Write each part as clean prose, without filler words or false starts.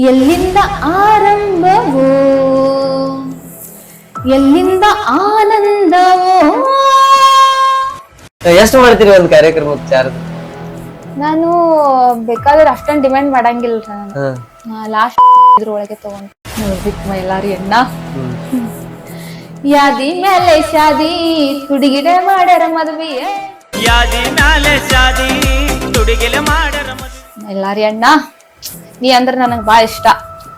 ಎಲ್ಲಿಂದ ಆರಂಭವೋ ಎಲ್ಲಿಂದ ಆನಂದವೋ. ಎಷ್ಟು ಮಾಡ್ತೀರಿ ಒಂದ್ ಕಾರ್ಯಕ್ರಮಕ್ಕೆ ಚಾರ್ಜ್? ನಾನು ಬೇಕಾದ್ರೆ ಅಷ್ಟೊಂದು ಡಿಮ್ಯಾಂಡ್ ಮಾಡಂಗಿಲ್ಲ ನಾನು. ಲಾಸ್ಟ್ ಇದ್ರೊಳಗೆ ತಗೊಂಡು ನೋಡ್ಬಿಟ್ಟು ಮೈಲಾರಿ ಅಣ್ಣ ಯಾದಿ ಮೇಲೆ ಶಾದಿ ತುಡಿಗಿಡೆ ಮಾಡ್ಯಾರ ಮದ್ವಿ, ಯಾದಿ ಮೇಲೆ ಶಾದಿ ತುಡಿಗಿಲೆ ಮಾಡ್ಯಾರ ಮದ್ವಿ. ಮೈಲಾರಿ ಅಣ್ಣ ನೀ ಅಂದ್ರೆ ನನಗ್ ಬಾಳ ಇಷ್ಟ.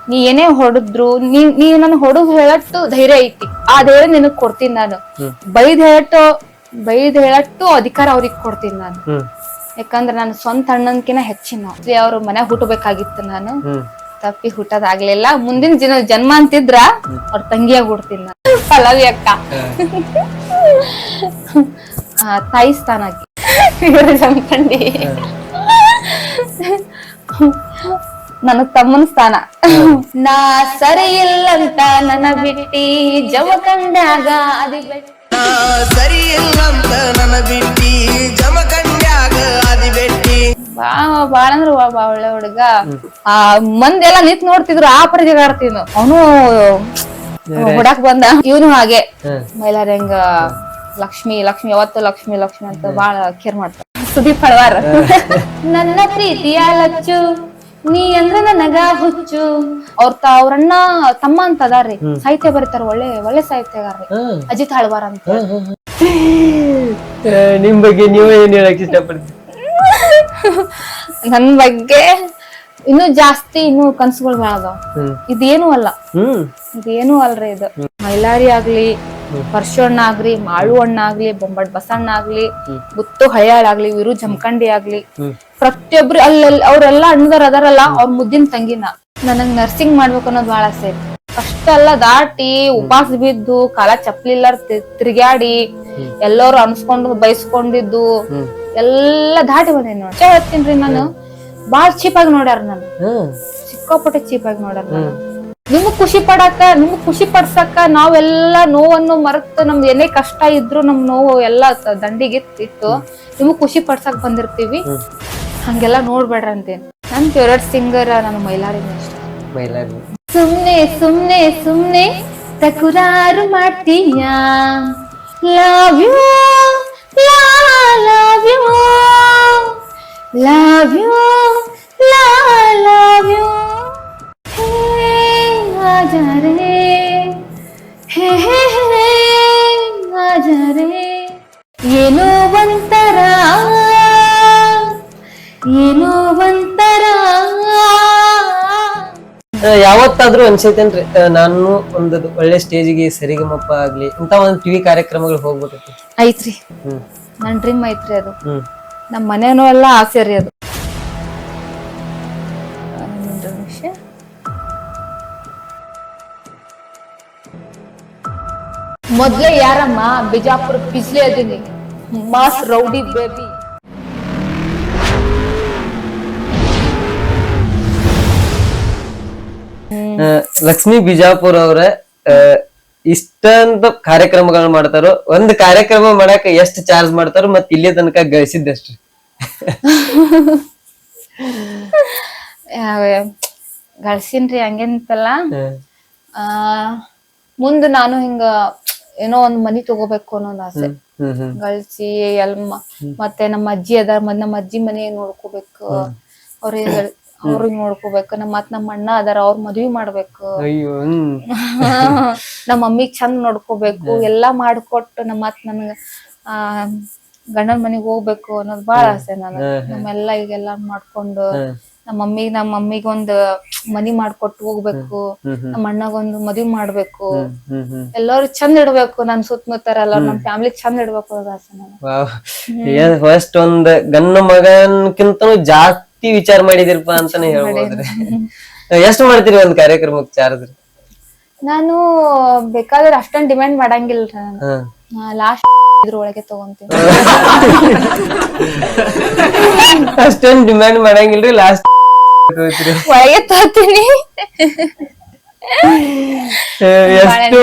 ನೀ ಏನೇ ಹೊಡೆದ್ರು ನೀ ನನ್ ಹೊಡದ್ ಹೇಳಟ್ಟು ಧೈರ್ಯ ಐತಿ, ಆ ಧೈರ್ಯ ನಿನಗ್ ಕೊಡ್ತೀನಿ ನಾನು. ಬೈದ್ ಹೇಳಟ್ಟು ಅಧಿಕಾರ ಅವ್ರಿಗೆ ಕೊಡ್ತೀನಿ ನಾನು. ಯಾಕಂದ್ರೆ ನಾನು ಸ್ವಂತ ಅಣ್ಣನ್ಕಿನ ಹೆಚ್ಚಿನ ಅವ್ರ ಮನ್ಯಾಗ ಹುಟ್ಟಬೇಕಾಗಿತ್ತು. ನಾನು ತಪ್ಪಿ ಹುಟ್ಟೋದಾಗ್ಲಿಲ್ಲ. ಮುಂದಿನ ಜನ್ಮ ಅಂತಿದ್ರ ಅವ್ರ ತಂಗಿಯಾಗ ಹುಡ್ತೀನಿ ನಾನು. ಪಲ್ಲವಿ ಅಕ್ಕ ತಾಯಿ ಸ್ಥಾನ ಜಮಖಂಡಿ, ನನಗ್ ತಮ್ಮನ ಸ್ಥಾನ. ನಾ ಸರಿ ಇಲ್ಲಂತ ನನ್ನ ಬಿಟ್ಟಿ ಜಮಖಂಡ್ಯಾಗ ಅದಿ ಬೆಟ್ಟಿ, ಸರಿ ಇಲ್ಲಂತ ನನ್ನ ಬಿಟ್ಟಿ ಜಮಖಂಡ್ಯಾಗ ಅದಿ ಬೆಟ್ಟಿ. ಬಾಳ ಅಂದ್ರ ಬಾ ಒಳ್ಳೆ ಹುಡುಗ. ಆ ಮಂದಿ ಎಲ್ಲಾ ನಿಂತ್ ನೋಡ್ತಿದ್ರು, ಆ ಪರಿ ಜಗಾಡ್ತಿದ್ನು. ಅವನು ಹುಡಾಕ್ ಬಂದ. ಇವನು ಹಾಗೆ ಮೈಲಾರಿ ಹಂಗ ಲಕ್ಷ್ಮಿ ಯಾವತ್ತು ಲಕ್ಷ್ಮಿ ಅಂತ ಬಾಳ ಕೇರ್ ಮಾಡ್ತಾರ. ಸುದೀಪ್ ಪಳವಾರ ನನ್ನ ಪ್ರೀತಿಯ ಲಚ್ಚು ನೀ ಅಂದ್ರ ನನಗ ಹುಚ್ಚು. ಅವ್ರಣ್ಣ ತಮ್ಮ ಅಂತ ಅದಾರ್ರಿ, ಸಾಹಿತ್ಯ ಬರೀತಾರ, ಒಳ್ಳೆ ಸಾಹಿತ್ಯಗಾರ್ರಿ, ಅಜಿತ್ ಹಳವಾರ ಅಂತ. ನಿಮ್ ಬಗ್ಗೆ ನೀವೇ ಏನ್ ಹೇಳಕ್ ಇಷ್ಟಪಡ್ತೀರಿ? ನನ್ ಬಗ್ಗೆ ಇನ್ನೂ ಜಾಸ್ತಿ ಕನ್ಸುಗಳು ಬೆಳದಾವ್. ಇದೇನು ಅಲ್ರಿ. ಇದು ಮೈಲಾರಿ ಆಗ್ಲಿ, ಪರ್ಶಣ್ಣ ಆಗ್ಲಿ, ಮಾಳು ಅಣ್ಣ ಆಗ್ಲಿ, ಬೊಂಬಟ್ ಬಸಣ್ಣ ಆಗ್ಲಿ, ಗುತ್ತು ಹಳ್ಯಾಳ್ ಆಗ್ಲಿ, ವಿರು ಜಮಖಂಡಿ ಆಗ್ಲಿ, ಪ್ರತಿಯೊಬ್ರು ಅವ್ರೆಲ್ಲ ಅಣ್ಣದಾರ ಅದಾರಲ್ಲ, ಅವ್ರ ಮುದ್ದಿನ ತಂಗಿನ. ನನಗ್ ನರ್ಸಿಂಗ್ ಮಾಡ್ಬೇಕು ಅನ್ನೋದು ಬಹಳ ಆಸೆ ಐತಿ. ಅಷ್ಟೆಲ್ಲ ದಾಟಿ ಉಪವಾಸ ಬಿದ್ದು ಕಾಲ ಚಪ್ಲಿಲ್ಲ ತಿರ್ಗ್ಯಾಡಿ ಎಲ್ಲರೂ ಅನ್ಸ್ಕೊಂಡು ಬೈಸ್ಕೊಂಡಿದ್ದು ಎಲ್ಲಾ ದಾಟಿ ಬಂದೇನಿ ನೋಡಿ. ಹೇಳ್ತೀನ್ರಿ, ನಾನು ಬಾಳ್ ಚೀಪ್ ಆಗಿ ನೋಡ್ಯಾರ, ನಾನು ಸಿಕ್ಕಾಪಟ್ಟೆ ಚೀಪ್ ಆಗಿ ನೋಡ್ಯಾರ. ನಾನು ನಿಮಗ್ ಖುಷಿ ಪಡ್ಸಕ್ಕ ನಾವೆಲ್ಲಾ ನೋವನ್ನು ಮರೆತು ನಮ್ದು ಏನೇ ಕಷ್ಟ ಇದ್ರು ನಮ್ ನೋವು ಎಲ್ಲಾ ದಂಡಿಗಿತ್ತು ನಿಮಗ್ ಖುಷಿ ಪಡ್ಸಕ್ ಬಂದಿರ್ತೀವಿ. ಹಂಗೆಲ್ಲಾ ನೋಡ್ಬೇಡ್ರ ಅಂತೇನ್. ನನ್ ಫೇವ್ರೇಟ್ ಸಿಂಗರ್ ನಾನು ಮೈಲಾರಿನ ಇಷ್ಟ. ಸುಮ್ನೆ ತಕರಾರು ಮಾಡ್ತೀಯ, love you love you love you love you ಆಜಾರೆ ಹೇ ಆಜಾರೆ. ಏನೋ ಒಂಥರ ಯಾವತ್ತಾದ್ರೂ ಅನ್ಸೈತೇನ್ರಿ ನಾನು ಒಂದು ಒಳ್ಳೆ ಸ್ಟೇಜಿಗೆ ಸರಿಗಮಪ್ಪ ಆಗ್ಲಿ ಇಂತ ಒಂದ್ ಟಿವಿ ಕಾರ್ಯಕ್ರಮಗಳು ಹೋಗ್ಬೇಕೈತಿ? ಐತ್ರಿ, ನನ್ ಡ್ರೀಮ್ ಐತ್ರಿ ಅದು. ನಮ್ ಮನೇನೂ ಎಲ್ಲ ಆಸೆ ರೀ ಅದು. ಮೊದ್ಲೇ ಯಾರಮ್ಮ ಬಿಜಾಪುರ ಪಿಸ್ಲಿ ಅದೀನಿ, mass rowdy baby. Lakshmi Bijapur ಅವ್ರ ಇಷ್ಟೊಂದು ಕಾರ್ಯಕ್ರಮಗಳನ್ನ ಮಾಡ್ತಾರೋ, ಒಂದ್ ಕಾರ್ಯಕ್ರಮ ಮಾಡಾಕ ಎಷ್ಟ್ ಚಾರ್ಜ್ ಮಾಡ್ತಾರೋ, ಮತ್ ಇಲ್ಲಿ ತನಕ ಗಳಿಸಿದ್ದಷ್ಟು? ಗಳಿಸಿನ್ರಿ, ಹಂಗೇನಿತ್ತಲ್ಲ. ಮುಂದ ನಾನು ಹಿಂಗ ಏನೋ ಒಂದ್ ಮನಿ ತಗೋಬೇಕು ಅನ್ನೋದ್ ಆಸೆ. ಗಳಿಸಿ ಮತ್ತೆ ನಮ್ಮ ಅಜ್ಜಿ ಅದಾರ, ನಮ್ಮ ಅಜ್ಜಿ ಮನೆ ನೋಡ್ಕೋಬೇಕು, ಅವ್ರಿಗೆ ನೋಡ್ಕೋಬೇಕು. ನಮ್ಮ ಅಣ್ಣ ಅದಾರ, ಅವ್ರ ಮದ್ವಿ ಮಾಡ್ಬೇಕು, ನಮ್ಮ ಮಮ್ಮಿಗ್ ಚಂದ ನೋಡ್ಕೋಬೇಕು, ಎಲ್ಲಾ ಮಾಡ್ಕೊಟ್ಟು ನನ್ಗ ಗಂಡನ ಮನಿಗ್ ಹೋಗ್ಬೇಕು ಅನ್ನೋದ್ ಬಾಳ ಆಸೆ. ನಾನು ನಮ್ಮೆಲ್ಲಾ ಈಗೆಲ್ಲಾ ಮಾಡ್ಕೊಂಡು ನಮ್ಮ ಮಮ್ಮಿಗ್ ಒಂದ್ ಮನಿ ಮಾಡ್ಕೊಟ್ಟು ಹೋಗ್ಬೇಕು, ನಮ್ಮ ಅಣ್ಣಗೊಂದು ಮದ್ವಿ ಮಾಡ್ಬೇಕು, ಎಲ್ಲಾರು ಚಂದ ಇಡ್ಬೇಕು, ನನ್ ಸುತ್ತಮುತ್ತಾರ ಎಲ್ಲ ನಮ್ ಫ್ಯಾಮಿಲಿ ಚಂದ ಇಡ್ಬೇಕು ಅನ್ನೋದ್ ಆಸೆ ನಾನು. ಫಸ್ಟ್ ಒಂದ್ ಗಂಡ ಮಗನ್ಕಿಂತನೂ ಜಾಸ್ತಿ ವಿಚಾರ ಮಾಡಿದಿರಪ್ಪ ಅಂತಾನೆ ಹೇಳ್ಬೋದ್ರಿ. ಎಷ್ಟು ಮಾಡ್ತೀರಿ ಒಂದ್ ಕಾರ್ಯಕ್ರಮಕ್ಕೆ ಚಾರ್ಜ್? ನಾನು ಬೇಕಾದ್ರೆ ಅಷ್ಟೊಂದ್ ಡಿಮ್ಯಾಂಡ್ ಮಾಡಂಗಿಲ್ಲ, ನಾನು ಲಾಸ್ಟ್ ಇದ್ರೊಳಗೆ ತಗೊಂತೀನಿ. ಅಷ್ಟೊಂದ್ ಡಿಮ್ಯಾಂಡ್ ಮಾಡಂಗಿಲ್ರಿ, ಲಾಸ್ಟ್ ಒಳಗೆ ತಗೋತೀನಿ. ಎಷ್ಟು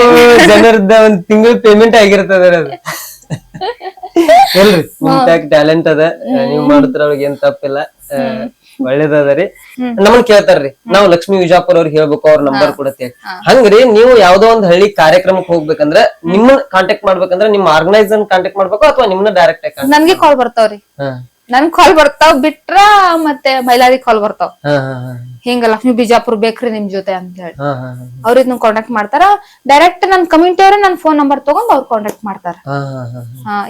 ಜನರದ ಒಂದ್ ತಿಂಗಳ ಪೇಮೆಂಟ್ ಆಗಿರ್ತದ ಅದು. ಎಲ್ರಿ ನಿಮ್ ಟ್ಯಾಲೆಂಟ್ ಅದ, ನೀವ್ ಮಾಡಿದ್ರ ಅವ್ರಿಗೆ ಏನ್ ತಪ್ಪಿಲ್ಲ. ಒಳ್ಳೇದರಿ. ನಮ್ಮನ್ ಕೇಳ್ತಾರ್ರಿ, ನಾವ್ ಲಕ್ಷ್ಮೀ ವಿಜಾಪುರ ಅವ್ರಿಗೆ ಹೇಳ್ಬೇಕು, ಅವ್ರ ನಂಬರ್ ಕೊಡತ್ತೆ. ಹಂಗ್ರಿ ನೀವು ಯಾವ್ದೋ ಒಂದ್ ಹಳ್ಳಿ ಕಾರ್ಯಕ್ರಮಕ್ಕೆ ಹೋಗ್ಬೇಕಂದ್ರ ನಿಮ್ಮನ್ನ ಕಾಂಟ್ಯಾಕ್ಟ್ ಮಾಡ್ಬೇಕಂದ್ರ ನಿಮ್ ಆರ್ಗನೈಸರ್ ಕಾಂಟ್ಯಾಕ್ಟ್ ಮಾಡ್ಬೇಕು ಅಥವಾ ನಿಮ್ನ ಡೈರೆಕ್ಟ್ ನನ್ಗೆ ಕಾಲ್ ಬರ್ತಾವ್ರಿ. ನನ್ ಕಾಲ್ ಬರ್ತಾವ್ ಬಿಟ್ರ ಮತ್ತೆ ಮೈಲಾರಿ ಕಾಲ್ ಬರ್ತಾವ್. ಹಿಂಗ ಲಕ್ಷ್ಮೀ ಬಿಜಾಪುರ್ ಬೇಕ್ರಿ ನಿಮ್ ಜೊತೆ ಅಂತ ಹೇಳಿ ಅವ್ರ ಇದನ್ನ ಕಾಂಟ್ಯಾಕ್ಟ್ ಮಾಡ್ತಾರ. ಡೈರೆಕ್ಟ್ ನನ್ ಕಮ್ಯುನಿಟಿ ಅವ್ರೆ ನನ್ ಫೋನ್ ನಂಬರ್ ತಗೊಂಡ್ ಅವ್ರ ಕಾಂಟ್ಯಾಕ್ಟ್ ಮಾಡ್ತಾರ.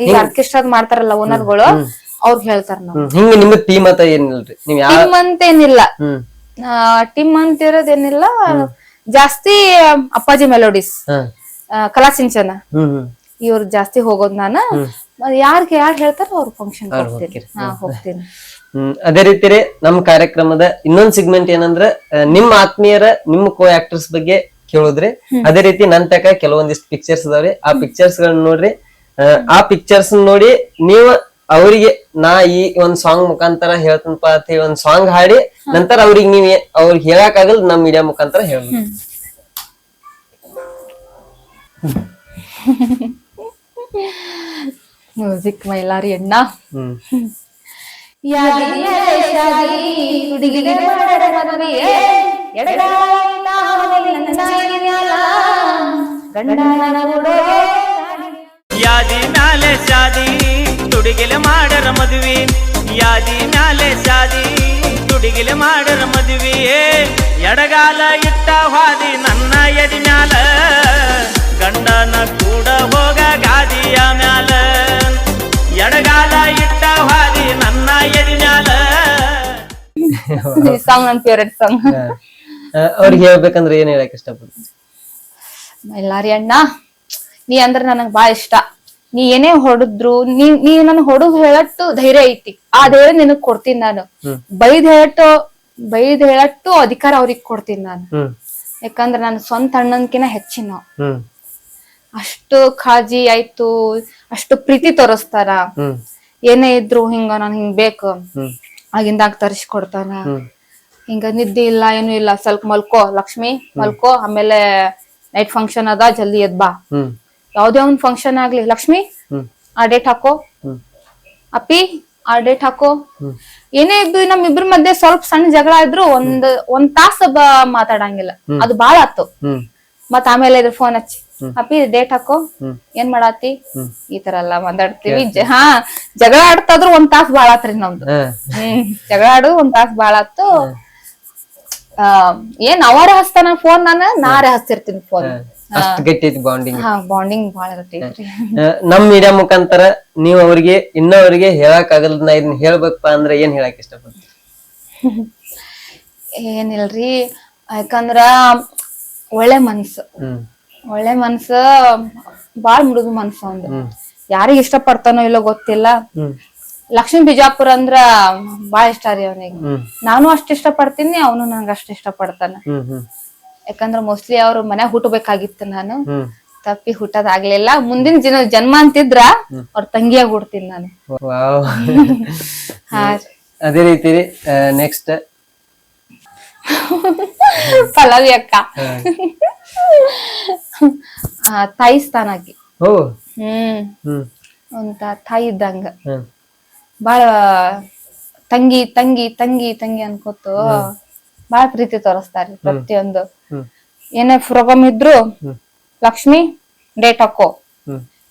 ಈಗ ಆರ್ಕೆಸ್ಟ್ರಾದ್ ಮಾಡ್ತಾರಲ್ಲ ಓನರ್ಗಳು, ಅವ್ರಿಗೆ ಹೇಳ್ತಾರ. ನಾವು ಹಿಂಗ ನಿಮ್ ಟೀಮ್ ಅಂತ ಏನಿಲ್ರಿ? ನೀವ್ ಟೀಮ್ ಅಂತ ಏನಿಲ್ಲ, ಟೀಮ್ ಅಂತ ಇರೋದೇನಿಲ್ಲ. ಜಾಸ್ತಿ ಅಪ್ಪಾಜಿ ಮೆಲೋಡಿಸ್, ಕಲಾ ಸಿಂಚನ ಇವ್ರ ಜಾಸ್ತಿ ಹೋಗೋದ್ ನಾನು. ಯಾರ್ ಹೇಳ್ತಾರ ಅವ್ರ ಫಂಕ್ಷನ್ ಹೋಗ್ತೀನಿ. ಅದೇ ರೀತಿ ನಮ್ ಕಾರ್ಯಕ್ರಮದ ಇನ್ನೊಂದ್ ಸಿಗ್ಮೆಂಟ್ ಏನಂದ್ರ ನಿಮ್ ಆತ್ಮೀಯರ ನಿಮ್ ಕೋ ಆಕ್ಟರ್ಸ್ ಬಗ್ಗೆ ಕೇಳುದ್ರಿ. ಅದೇ ರೀತಿ ನನ್ ತಕ ಕೆಲವೊಂದಿಷ್ಟು ಪಿಕ್ಚರ್ಸ್ ಅದಾವ್ರಿ. ಆ ಪಿಕ್ಚರ್ಸ್ ಗಳನ್ನ ನೋಡ್ರಿ. ಆ ಪಿಕ್ಚರ್ಸ್ ನೋಡಿ ನೀವು ಅವ್ರಿಗೆ ನಾ ಈ ಒಂದ್ ಸಾಂಗ್ ಮುಖಾಂತರ ಹೇಳ್ತನಪ್ಪ ಅಂತ ಹೇಳಿ ಒಂದ್ ಸಾಂಗ್ ಹಾಡಿ ನಂತರ ಅವ್ರಿಗೆ ನೀವ್ ಅವ್ರಿಗೆ ಹೇಳಕ್ ಆಗಲ್ ನಮ್ ಮೀಡಿಯಾ ಮುಖಾಂತರ ಹೇಳ್ಬೇಕು. ಮ್ಯೂಸಿಕ್ ಮೈಲಾರಿ ಅಣ್ಣ. ಯಾದಿ ಮ್ಯಾಲೆ ಶಾದಿ ತುಡಿಗಿಲೆ ಮಾಡರ ಮದುವೆ, ಯಾದಿ ಮ್ಯಾಲೆ ಶಾದಿ ತುಡಿಗಿಲೆ ಮಾಡರ ಮದುವೆ. ಎಡಗಾಲ ಇಟ್ಟ ಹಾದಿ ನನ್ನ ಎದಿ ಮ್ಯಾಲ, ಗಂಡನ ಕೂಡ ಹೋಗ ಗಾದಿಯ ಮ್ಯಾಲ. ಎಡಗಾಲ ಇಟ್ಟ ಹಾದಿ ನನ್ನ ಎದಿ ಮ್ಯಾಲ. ಸಾಂಗ್ ನನ್ ಫೇವ್ರೆಟ್ ಸಾಂಗ್. ಅವ್ರಿಗೆ ಹೇಳ್ಬೇಕಂದ್ರೆ ಏನ್ ಹೇಳಕ್ ಇಷ್ಟಪಡ್ತೀನಿ? ಮೈಲಾರಿ ಅಣ್ಣ, ನೀ ಅಂದ್ರ ನನಗ್ ಬಾಳ ಇಷ್ಟ. ನೀ ಏನೇ ಹೊಡೆದ್ರು, ನೀ ನನ್ ಹೊಡದ್ ಹೇಳಟ್ಟು ಧೈರ್ಯ ಐತಿ. ಆ ಧೈರ್ಯ ನಿನಗ್ ಕೊಡ್ತೀನಿ ನಾನು. ಬೈದ್ ಹೇಳಟ್ಟು ಅಧಿಕಾರ ಅವ್ರಿಗೆ ಕೊಡ್ತೀನಿ ನಾನು. ಯಾಕಂದ್ರ ನಾನು ಸ್ವಂತ ಅಣ್ಣನ್ಕಿನ ಹೆಚ್ಚಿನ ಅಷ್ಟು ಕಾಳಜಿ ಆಯ್ತು, ಅಷ್ಟು ಪ್ರೀತಿ ತೋರಿಸ್ತಾರ. ಏನೇ ಇದ್ರು ಹಿಂಗ ನಾನ್ ಹಿಂಗ್ ಬೇಕು ಆಗಿಂದಾಗ ತರಿಸ್ಕೊಡ್ತಾನ. ಹಿಂಗ ನಿದ್ದೆ ಇಲ್ಲ ಏನು ಇಲ್ಲ, ಸ್ವಲ್ಪ ಮಲ್ಕೋ ಲಕ್ಷ್ಮಿ ಮಲ್ಕೋ, ಆಮೇಲೆ ನೈಟ್ ಫಂಕ್ಷನ್ ಅದ ಜಲ್ದಿ ಎದ್ ಬಾ. ಯಾವ್ದೇ ಒಂದ್ ಫಂಕ್ಷನ್ ಆಗ್ಲಿ, ಲಕ್ಷ್ಮಿ ಆ ಡೇಟ್ ಹಾಕೋ, ಅಪ್ಪಿ ಆ ಡೇಟ್ ಹಾಕೋ. ಏನೇ ಇದ್ದು ನಮ್ ಇಬ್ರ ಮಧ್ಯೆ ಸ್ವಲ್ಪ ಸಣ್ಣ ಜಗಳ ಇದ್ರು ಒಂದ್ ತಾಸ ಮಾತಾಡಂಗಿಲ್ಲ, ಅದು ಬಾಳ ಆತು. ಮತ್ ಆಮೇಲೆ ಇದ್ರ ಫೋನ್ ಹಚ್ಚಿ, ಅಪ್ಪಿ ಡೇಟ್ ಹಾಕೋ, ಏನ್ ಮಾಡಾತಿ, ಈ ತರ ಎಲ್ಲಾ ಮಾತಾಡ್ತೀವಿ. ಜಗಳ ಆಡ್ತಾದ್ರು ಒಂದ್ ತಾಸ್ ಬಾಳ ಆತ್ರಿ ನಮ್ದು. ಜಗಳ ಆಡು ಒಂದ್ ತಾಸ್ ಬಾಳ ಆತು. ಏನ್ ಅವರೇ ಹಚ್ತಾನ ಫೋನ್, ನಾರೇ ಹಚ್ತಿರ್ತೀನಿ ಫೋನ್. ಅಷ್ಟ್ ಗಟ್ಟಿ ಐತಿ ಬಾಂಡಿಂಗ್. ಬಾಂಡಿಂಗ್ ಬಾಳ ಇರತೈತಿ. ನಮ್ ಮೀಡಿಯಾ ಮುಖಾಂತರ ನೀವ್ ಅವ್ರಿಗೆ ಇನ್ನೊವ್ರಿಗೆ ಹೇಳಕ್ ಆಗಲ್ಲ, ನಾ ಇದನ್ನ ಹೇಳ್ಬೇಕಪ್ಪ ಅಂದ್ರೆ ಏನ್ ಹೇಳಕ್ ಇಷ್ಟಪಡ್ತೀನಿ? ಏನಿಲ್ರಿ, ಯಾಕಂದ್ರ ಒಳ್ಳೆ ಮನ್ಸು, ಒಳ್ಳೆ ಮನ್ಸು, ಬಾಳ್ ಮೃದು ಮನ್ಸು ಒಂದು. ಯಾರಿಗ ಇಷ್ಟ ಪಡ್ತಾನೋ ಇಲ್ಲೋ ಗೊತ್ತಿಲ್ಲ. ಲಕ್ಷ್ಮೀ ಬಿಜಾಪುರ ಅಂದ್ರ ಬಾಳ ಇಷ್ಟ ರೀ ಅವನಿಗೆ. ನಾನು ಅಷ್ಟ ಇಷ್ಟ ಪಡ್ತೀನಿ, ಅವನು ನಂಗ ಅಷ್ಟ ಇಷ್ಟ ಪಡ್ತಾನ. ಯಾಕಂದ್ರ ಮೋಸ್ಟ್ಲಿ ಅವ್ರ ಮನ್ಯಾಗ ಹುಟ್ಟಬೇಕಾಗಿತ್ತು, ನಾನು ತಪ್ಪಿ ಹುಟ್ಟೋದಾಗ್ಲಿಲ್ಲ. ಮುಂದಿನ ಜನ್ಮ ಅಂತಿದ್ರ ಅವ್ರ ತಂಗಿಯಾಗ ಹುಡ್ತೀನಿ ನಾನು. ಅದೇ ರೀತಿ ನೆಕ್ಸ್ಟ್ ಪಲ್ಲವಿ ಅಕ್ಕ, ತಾಯಿ ಸ್ಥಾನಕ್ಕೆ ಅಂತ ತಾಯಿ ಇದ್ದಂಗ ಬಾಳ ತಂಗಿ ತಂಗಿ ತಂಗಿ ತಂಗಿ ಅನ್ಕೋತು ಬಾಳ ಪ್ರೀತಿ ತೋರಿಸ್ತಾರಿ ಪ್ರತಿಯೊಂದು. ಏನೇ ಪ್ರೋಗ್ರಾಮ್ ಇದ್ರು, ಲಕ್ಷ್ಮಿ ಡೇಟ್ ಹಾಕೋ,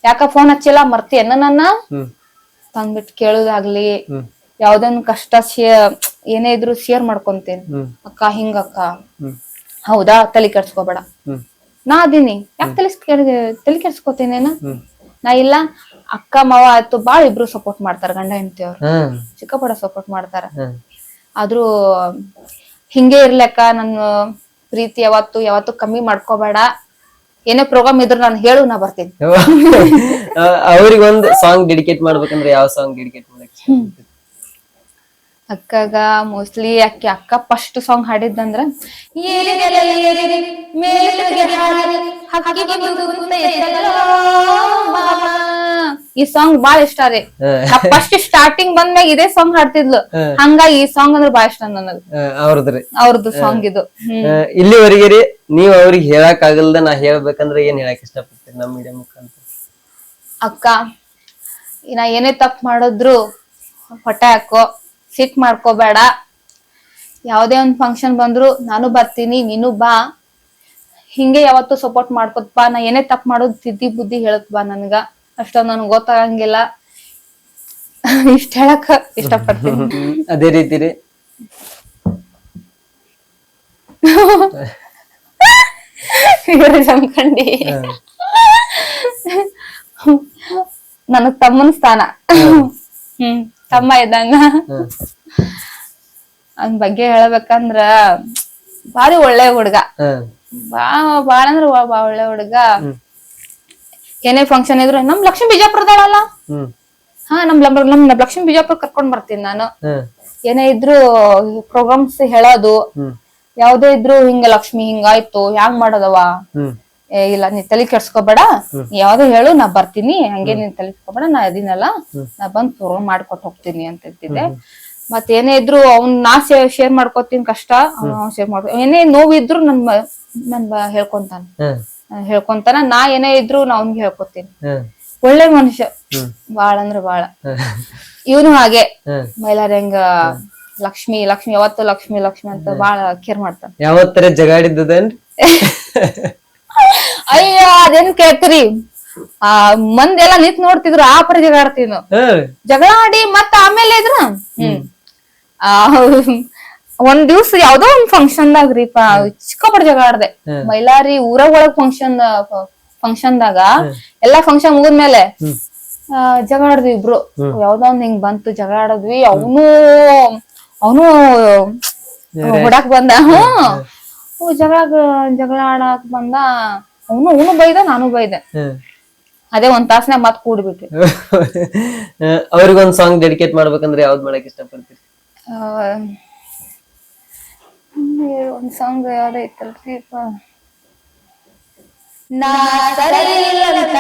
ಯಾಕ ಫೋನ್ ಹಚ್ಚಿಲ್ಲ ಮರ್ತಿಯನ್ನ ನನ್ನ ತಂದ್ಬಿಟ್ಟು ಕೇಳುದಾಗ್ಲಿ, ಯಾವ್ದನ್ ಕಷ್ಟ ಏನೇ ಇದ್ರು ಶೇರ್ ಮಾಡ್ಕೊಂತೇನಿ. ಅಕ್ಕ ಹಿಂಗಕ್ಕ, ಹೌದಾ ತಲೆ ಕೆಡ್ಸ್ಕೋಬೇಡ, ನಾ ಅದೀನಿ, ಯಾಕೆ ತಲೆ ಕೆಡ್ಸ್ಕೋತೇನೇನ, ನಾ ಇಲ್ಲ. ಅಕ್ಕ ಮಾವ ಆಯ್ತು ಬಾಳ ಇಬ್ರು ಸಪೋರ್ಟ್ ಮಾಡ್ತಾರ, ಗಂಡ ಹೆಂಡತಿ ಅವ್ರು ಚಿಕ್ಕಪಡ ಸಪೋರ್ಟ್ ಮಾಡ್ತಾರ. ಆದ್ರೂ ಹಿಂಗೆ ಇರ್ಲಕ್ಕ, ನನ್ನ ಪ್ರೀತಿ ಯಾವತ್ತು ಕಮ್ಮಿ ಮಾಡ್ಕೋಬೇಡ. ಏನೇ ಪ್ರೋಗ್ರಾಮ್ ಇದ್ರು ನಾನು ಹೇಳು, ನಾ ಬರ್ತೀನಿ. ಅವ್ರಿಗೆ ಒಂದು ಸಾಂಗ್ ಡೆಡಿಕೇಟ್ ಮಾಡ್ಬೇಕಂದ್ರೆ ಯಾವ ಸಾಂಗ್ ಡೆಡಿಕೇಟ್ ಮಾಡಕ್? ಅಕ್ಕಗ ಮೋಸ್ಟ್ಲಿ ಅಕ್ಕ ಫಸ್ಟ್ ಸಾಂಗ್ ಹಾಡಿದ್ದಂದ್ರ ಈ ಸಾಂಗ್ ಬಾಳ ಇಷ್ಟ ರೀ. ಫಸ್ಟ್ ಸ್ಟಾರ್ಟಿಂಗ್ ಬಂದ್ಮ್ಯಾಗ ಇದೇ ಸಾಂಗ್ ಹಾಡ್ತಿದ್ಲು, ಹಂಗಾಗಿ ಈ ಸಾಂಗ್ ಅಂದ್ರೆ ಬಾಳ ಇಷ್ಟ ನನಗ. ಅವ್ರದ್ದು ಸಾಂಗ್ ಇದು. ಇಲ್ಲಿವರೆಗೆ ರೀ ನೀವ್ ಅವ್ರಿಗೆ ಹೇಳಕ್ ಆಗಲ್ದ ನಾ ಹೇಳ್ಬೇಕಂದ್ರೆ ಏನ್ ಹೇಳಕ್ ಇಷ್ಟಪಡ್ತೀರಿ ನಮ್ ಮೀಡಿಯಾ ಮುಖಾಂತರ? ಅಕ್ಕ, ನಾ ಏನೇ ತಪ್ಪು ಮಾಡಿದ್ರು ಹೊಟ್ಟೆ ಹಾಕೋ, ಸಿಟ್ ಮಾಡ್ಕೋಬೇಡ. ಯಾವ್ದೇ ಒಂದ್ ಫಂಕ್ಷನ್ ಬಂದ್ರು ನಾನು ಬರ್ತೀನಿ, ನೀನು ಬಾ, ಹಿಂಗೆ ಯಾವತ್ತು ಸಪೋರ್ಟ್ ಮಾಡ್ಕೊತ್ ಬಾ. ನಾ ಏನೇ ತಪ್ಪು ಮಾಡೋದು ತಿದ್ದಿ ಬುದ್ಧಿ ಹೇಳತ್ ಬಾ. ನನ್ಗ ಅಷ್ಟೊಂದ್ ನನ್ಗೆ ಗೊತ್ತಾಗಂಗಿಲ್ಲ. ಇಷ್ಟ ಹೇಳಕ್ ಇಷ್ಟಪಡ್ತೀನಿ. ಅದೇ ರೀತಿ ರೀ ಜಮಖಂಡಿ ನನಗ್ ತಮ್ಮನ ಸ್ಥಾನ. ತಮ್ಮ ಇದ್ದಂಗ. ಅವನ್ ಬಗ್ಗೆ ಹೇಳ್ಬೇಕಂದ್ರ ಬಾರಿ ಒಳ್ಳೆ ಹುಡ್ಗ, ಬಾಳ ಅಂದ್ರ ಬಾಳ ಒಳ್ಳೆ ಹುಡ್ಗ. ಏನೇ ಫಂಕ್ಷನ್ ಇದ್ರು ನಮ್ ಲಕ್ಷ್ಮೀ ಬಿಜಾಪುರದಲ್ಲ, ಹಾ ನಮ್ ಲಕ್ಷ್ಮೀ ಬಿಜಾಪುರ ಕರ್ಕೊಂಡ್ ಬರ್ತೀನಿ ನಾನು. ಏನೇ ಇದ್ರು ಪ್ರೋಗ್ರಾಮ್ಸ್ ಹೇಳೋದು, ಯಾವ್ದೇ ಇದ್ರು ಹಿಂಗ ಲಕ್ಷ್ಮಿ ಹಿಂಗಾಯ್ತು ಹ್ಯಾಂಗ್ ಮಾಡೋದವ, ಇಲ್ಲ ನೀ ತಲೆ ಕೆಡ್ಸ್ಕೊಬೇಡ, ಯಾವ್ದು ಹೇಳು ನಾ ಬರ್ತೀನಿ, ಹಂಗೆ ನೀನ್ ತಲೆ ಕೆಡ್ಸ್ಕೊಬೇಡ, ನಾ ಅದೀನಲ್ಲ, ನಾ ಬಂದ್ ಪ್ರೋಗ್ರಾಮ್ ಮಾಡ್ಕೊಟ್ ಹೋಗ್ತೀನಿ ಅಂತ ಇರ್ತಿದ್ದೆ. ಮತ್ ಏನೇ ಇದ್ರು ಅವ್ನ್ ನಾ ಶೇರ್ ಮಾಡ್ಕೊತೀನಿ ಕಷ್ಟ, ಶೇರ್ ಮಾಡ್ಕೊ. ಏನೇ ನೋವಿದ್ರು ನನ್ ಹೇಳ್ಕೊಂತಾನ. ನಾ ಏನೇ ಇದ್ರು ನಾ ಅವ್ನ್ಗೆ ಹೇಳ್ಕೊತೀನಿ. ಒಳ್ಳೆ ಮನುಷ್ಯ, ಬಾಳ ಅಂದ್ರ ಬಾಳ. ಇವನು ಹಾಗೆ ಮೈಲಾರಿ ಹೆಂಗ ಲಕ್ಷ್ಮಿ ಯಾವತ್ತು ಲಕ್ಷ್ಮಿ ಅಂತ ಬಾಳ ಕೇರ್ ಮಾಡ್ತಾನ. ಯಾವತ್ತರ ಜಗಾಡಿದ್ದೇನ್ರಿ? ಅಯ್ಯೋ ಅದೇನ್ ಕೇಳ್ತೀರಿ, ಮಂದಿ ಎಲ್ಲಾ ನಿಂತ್ ನೋಡ್ತಿದ್ರು ಆ ಪರಿ ಜಗಾಡ್ತೀವಿ ನಾವು. ಜಗಳ ಆಡಿ ಮತ್ತ ಆಮೇಲೆ ಇದ್ರ ಒಂದ್ ದಿವ್ಸ ಯಾವ್ದೋ ಒಂದ್ ಫಂಕ್ಷನ್ದಾಗ್ರಿ ಚಿಕ್ಕಪಡಿ ಜಗಳ ಆಡ್ದೆ. ಮೈಲಾರಿ ಊರಾಗ ಒಳಗ್ ಫಂಕ್ಷನ್ದಾಗ ಎಲ್ಲಾ ಫಂಕ್ಷನ್ ಮುಗಿದ್ಮೇಲೆ ಜಗಳ ಆಡಿದ್ವಿ ಇಬ್ರು. ಯಾವ್ದೋ ಒಂದ್ ಹಿಂಗ್ ಬಂತು, ಜಗಳ ಆಡದ್ವಿ. ಅವನು ಹೊಡಾಕ್ ಬಂದ. ಜಗಳ ಆಡಕ್ ಬಂದ. ಅವನು ಬೈದ, ನಾನು ಬೈದೆ. ಅದೇ ಒಂದ್ ತಾಸನ್ಯಾಗ ಮತ್ ಕೂಡ್ಬಿಟ್ವಿ. ಅವ್ರಿಗೊಂದ್ ಸಾಂಗ್ ಡೆಡಿಕೇಟ್ ಮಾಡ್ಬೇಕಂದ್ರೆ ಯಾವ್ದ್ ಮಾಡಕ್ ಇಷ್ಟಪಡ್ತೀರಿ? ಒಂದ್ ಸಾಂಗ್ ಯಾವ್ದೈತಲ್ರಿ, ಸರಿ ಇಲ್ಲಂತ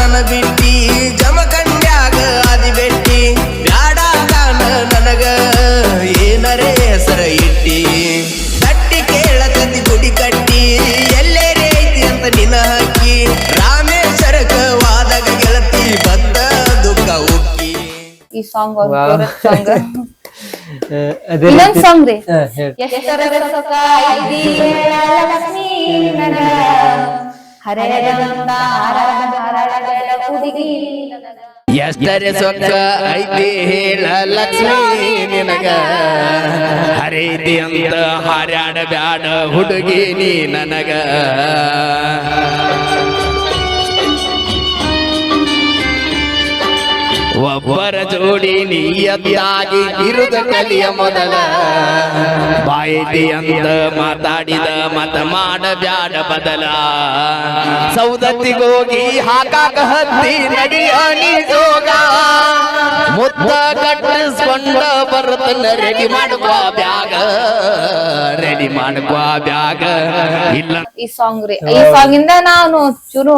ನನ್ನ ಬಿಟ್ಟಿ ಜಮಖಂಡ್ಯಾಗ ಆದಿ ಬೆಟ್ಟಿ ಬ್ಯಾಡಾಗಾನ ನನಗ ಏನರೇ ಹೆಸರ ಇಟ್ಟಿ ಕಟ್ಟಿ ಕೇಳತಂದಿ ಗುಡಿ ಕಟ್ಟಿ ಎಲ್ಲೇ ಐತಿ ಅಂತ ನಿನ್ನ ಹಾಕಿ ರಾಮೇಶ್ವರಕ ವಾದಾಗ ಗೆಳತಿ ಬಂದ ದುಃಖ ಉಕ್ಕಿ. ಈ ಸಾಂಗ್ ಸಾಂಗ್. ಇನ್ನೊಂದ್ ಸಾಂಗ್ ರೀ, ಎಷ್ಟರ ಸೊಕ ಐದಿ ಲಕ್ಷ್ಮೀ ನನಗ ಹರೆಯದಂತ ಹಾರಾಡ ಹುಡುಗಿ ನನಗ. ಎಷ್ಟರೆ ಸೊಕ್ಕ ಐತಿ ಹೇಳ ಲಕ್ಷ್ಮೀ ನಿನಗ, ಹರೈತಿ ಅಂತ ಹಾರ್ಯಾಡ ಬ್ಯಾಡ ಹುಡುಗಿ ನೀ ನನಗ. ಒಬ್ಬರ ಜೋಡಿ ನೀಯತ್ತಾಗಿ ಇರುದ ಕಲಿಯ ಮೊದಲ, ಬಾಯಿತಿ ಅಂತ ಮಾತಾಡಿದ ಮತ ಮಾಡ ಬ್ಯಾಡ ಬದಲ. ಸೌದತ್ತಿಗೋಗಿ ಹಾಕಾಕ ಹತ್ತಿ ನಡಿಯ ನೀ ಜೋಗ, ಮುತ್ತ ಕಟ್ಟಿಸ್ಕೊಂಡ ಬರ್ತನ ರೆಡಿ ಮಾಡುವ ಬ್ಯಾಗ, ರೆಡಿ ಮಾಡುವ ಬ್ಯಾಗ. ಇಲ್ಲ ಈ ಸಾಂಗ್ ರೀ, ಈ ಸಾಂಗ್ ಇಂದ ನಾನು ಚೂರು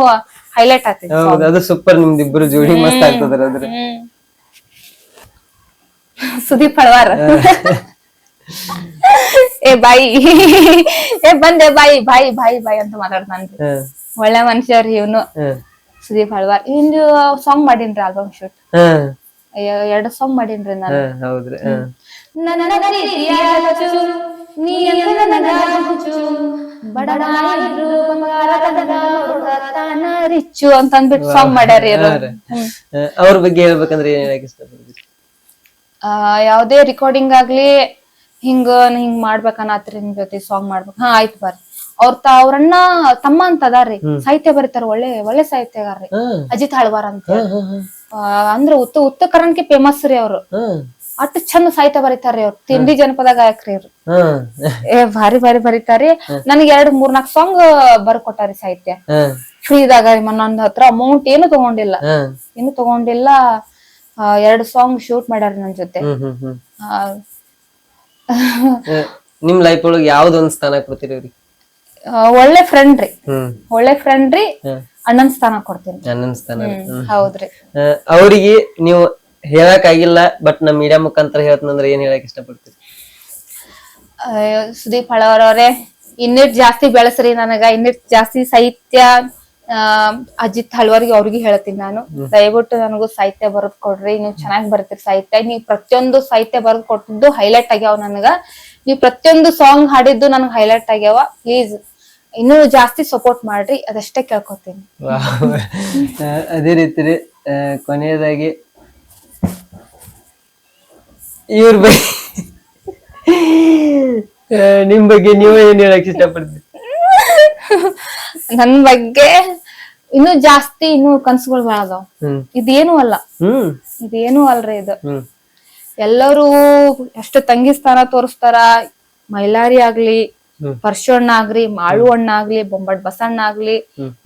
ಹೈಲೈಟ್ ಆಗ್ತದೆ. ಅದು ಸೂಪರ್, ನಿಮ್ದಿಬ್ರು ಜೋಡಿ ಮಸ್ತ್ ಆಗ್ತದ್ರ ಅದ್ರ. ಸುದೀಪ್ ಹಳವಾರ್ ಏ ಬಾಯಿ ಏ ಬಂದೆ ಬಾಯಿ ಬಾಯಿ ಬಾಯಿ ಬಾಯಿ ಅಂತ ಮಾತಾಡ್ತಾನ್ರಿ. ಒಳ್ಳೆ ಮನುಷ್ಯರಿ ಇವನು ಸುದೀಪ್ ಹಳವಾರ್. ಇವ್ನು ಸಾಂಗ್ ಮಾಡೀನ್ರಿ, ಆಲ್ಬಮ್ ಶೂಟ್ 2 ಸಾಂಗ್ ಮಾಡೀನ್ರಿ ನಾನು. ಹೌದ್ರಿ. ರಿಚ್ಚು ಅಂತ ಅಂದ್ಬಿಟ್ಟು ಸಾಂಗ್ ಮಾಡ್ಯಾರಿ. ಅವ್ರ ಬಗ್ಗೆ ಹೇಳ್ಬೇಕಂದ್ರೆ ಏನ್ ಹೇಳಕ್ ಇಷ್ಟಪಡ್ತೀರಿ? ಯಾವ್ದೇ ರೆಕಾರ್ಡಿಂಗ್ ಆಗ್ಲಿ ಹಿಂಗ್ ಮಾಡ್ಬೇಕನ್ನತ್ರಿ, ನಿಮ್ ಜೊತೆ ಸಾಂಗ್ ಮಾಡ್ಬೇಕು. ಹಾ ಆಯ್ತು ಬರ್ರಿ. ಅವ್ರಣ್ಣ ತಮ್ಮ ಅಂತ ಅದಾರ್ರಿ, ಸಾಹಿತ್ಯ ಬರೀತಾರ, ಒಳ್ಳೆ ಸಾಹಿತ್ಯಗಾರ್ರಿ, ಅಜಿತ್ ಹಳವಾರ್ ಅಂತ. ಅಂದ್ರ ಉತ್ತರ ಕರ್ನಾಟಕ ಫೇಮಸ್ ರೀ ಅವ್ರು. ಅಷ್ಟು ಚಂದ ಸಾಹಿತ್ಯ ಬರೀತಾರ್ರಿ ಅವ್ರು. ತಿಂಡಿ ಜನಪದ ಗಾಯಕ್ರಿ ಅವ್ರು. ಭಾರಿ ಭಾರಿ ಬರೀತಾರಿ. ನನ್ಗೆ 2-3-4 ಸಾಂಗ್ ಬರ್ಕೊಟ್ಟಾರಿ ಸಾಹಿತ್ಯ ಫ್ರೀದಾಗ. ನನ್ನ ಹತ್ರ ಅಮೌಂಟ್ ಏನು ತಗೊಂಡಿಲ್ಲ. 2 ಸಾಂಗ್ ಶೂಟ್ ಮಾಡ್ಯಾರ ನನ್ ಜೊತೆ. ನಿಮ್ ಲೈಫ್ ಒಳಗ್ ಯಾವ್ದೊಂದ್ ಸ್ಥಾನ ಕೊಡ್ತೀರಿ ಅವ್ರಿಗೆ? ಒಳ್ಳೆ ಫ್ರೆಂಡ್ ರೀ, ಅಣ್ಣನ್ ಸ್ಥಾನ ಕೊಡ್ತೀನಿ. ಅಣ್ಣನ್ ಸ್ಥಾನ. ಹೌದ್ರಿ. ಅವ್ರಿಗೆ ನೀವು ಹೇಳಕ್ ಆಗಿಲ್ಲ, ಬಟ್ ನಮ್ ಮೀಡಿಯಾ ಮುಖಾಂತರ ಹೇಳ್ತಂದ್ರೆ ಏನ್ ಹೇಳಕ್ ಇಷ್ಟಪಡ್ತೀರಿ? ಸುದೀಪ್ ಹಳವರವ್ರೆ ಇನ್ನಿಟ್ ಜಾಸ್ತಿ ಬೆಳೆಸ್ರಿ ನನಗ, ಇನ್ನಿಟ್ ಜಾಸ್ತಿ ಸಾಹಿತ್ಯ ಅಜಿತ್ ಹಲ್ವರ್ಗಿ ಅವ್ರಿಗೆ ಹೇಳ್ತೀನಿ ನಾನು, ದಯವಿಟ್ಟು ನನಗೂ ಸಾಹಿತ್ಯ ಬರೆದ್ ಕೊಡ್ರಿ. ನೀವ್ ಚೆನ್ನಾಗಿ ಬರ್ತೀರಿ ಸಾಹಿತ್ಯ, ನೀವ್ ಪ್ರತಿಯೊಂದು ಸಾಹಿತ್ಯ ಬರೆದ್ ಕೊಟ್ಟಿದ್ದು ಹೈಲೈಟ್ ಆಗ್ಯಾವ ನನಗ. ನೀವ್ ಪ್ರತಿಯೊಂದು ಸಾಂಗ್ ಹಾಡಿದ್ದು ನನಗ್ ಹೈಲೈಟ್ ಆಗ್ಯಾವ. ಪ್ಲೀಸ್ ಇನ್ನೂ ಜಾಸ್ತಿ ಸಪೋರ್ಟ್ ಮಾಡ್ರಿ, ಅದಷ್ಟೇ ಕೇಳ್ಕೊತೀನಿ. ಅದೇ ರೀತಿ ರೀ ಕೊನೆಯದಾಗಿ ಇವ್ರ ಬಗ್ಗೆ ನಿಮ್ ಬಗ್ಗೆ ನೀವ್ ಏನ್ ಹೇಳಕ್ ಇಷ್ಟಪಡ್ತೀರಿ? ನನ್ ಬಗ್ಗೆ ಇನ್ನೂ ಕನ್ಸುಗಳು ಬೆಳದಾವ್. ಇದೇನು ಅಲ್ಲ, ಇದೇನು ಅಲ್ರಿ ಇದು. ಎಲ್ಲರೂ ಎಷ್ಟು ತಂಗಿ ಸ್ಥಾನ ತೋರಿಸ್ತಾರ. ಮೈಲಾರಿ ಆಗ್ಲಿ, ಪರ್ಶೋಣ್ಣ ಆಗ್ಲಿ, ಮಾಳು ಅಣ್ಣ ಆಗ್ಲಿ, ಬೊಂಬಟ್ ಬಸಣ್ಣ ಆಗ್ಲಿ,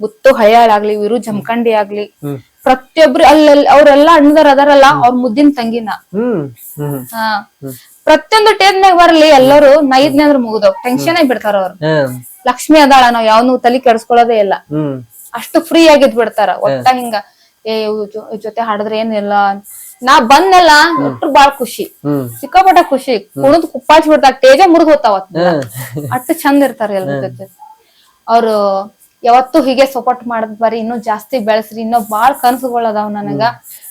ಮುತ್ತು ಹಳ್ಯಾಳ್ ಆಗ್ಲಿ, ವಿರು ಜಮಖಂಡಿ ಆಗ್ಲಿ, ಪ್ರತಿಯೊಬ್ರು ಅವ್ರೆಲ್ಲಾ ಅಣ್ಣದವ್ರ ಅದಾರಲ್ಲ, ಅವ್ರ ಮುದ್ದಿನ ತಂಗಿನ. ಹಾ, ಪ್ರತಿಯೊಂದು ಟೇಮ್ನಾಗ ಬರ್ಲಿ ಎಲ್ಲರೂ ನೈದ್ನೇ ಅಂದ್ರ ಮುಗ್ದವ್, ಟೆನ್ಷನ್ ಆಗಿ ಬಿಡ್ತಾರ ಅವ್ರು. ಲಕ್ಷ್ಮಿ ಅದಾಳ, ನಾವ್ ಯಾವನು ತಲೆ ಕೆಡಿಸ್ಕೊಳ್ಳೋದೇ ಇಲ್ಲ, ಅಷ್ಟು ಫ್ರೀ ಆಗಿದ್ ಬಿಡ್ತಾರ. ಒಟ್ಟ ಹಿಂಗ ಜೊತೆ ಹಾಡಿದ್ರೆ ಏನಿಲ್ಲ, ನಾ ಬಂದಲ್ಲ ಒಟ್ರು ಬಾಳ್ ಖುಷಿ, ಸಿಕ್ಕಾಪಟ್ಟ ಖುಷಿ. ಕುಣದ್ ಕುಪ್ಪಾಚ್ ಬಿಡ್ತಾರ, ಟೇಜೆ ಮುರಿದ್ ಹೋತಾವ. ಅಷ್ಟು ಚಂದ ಇರ್ತಾರ ಎಲ್ರ ಜೊತೆ. ಅವ್ರು ಯಾವತ್ತು ಹೀಗೆ ಸಪೋರ್ಟ್ ಮಾಡದ್ ಬರೀ ಇನ್ನೂ ಜಾಸ್ತಿ ಬೆಳೆಸ್ರಿ, ಇನ್ನೂ ಬಾಳ್ ಕನಸುಗಳು ಅದಾವ್ ನನಗ.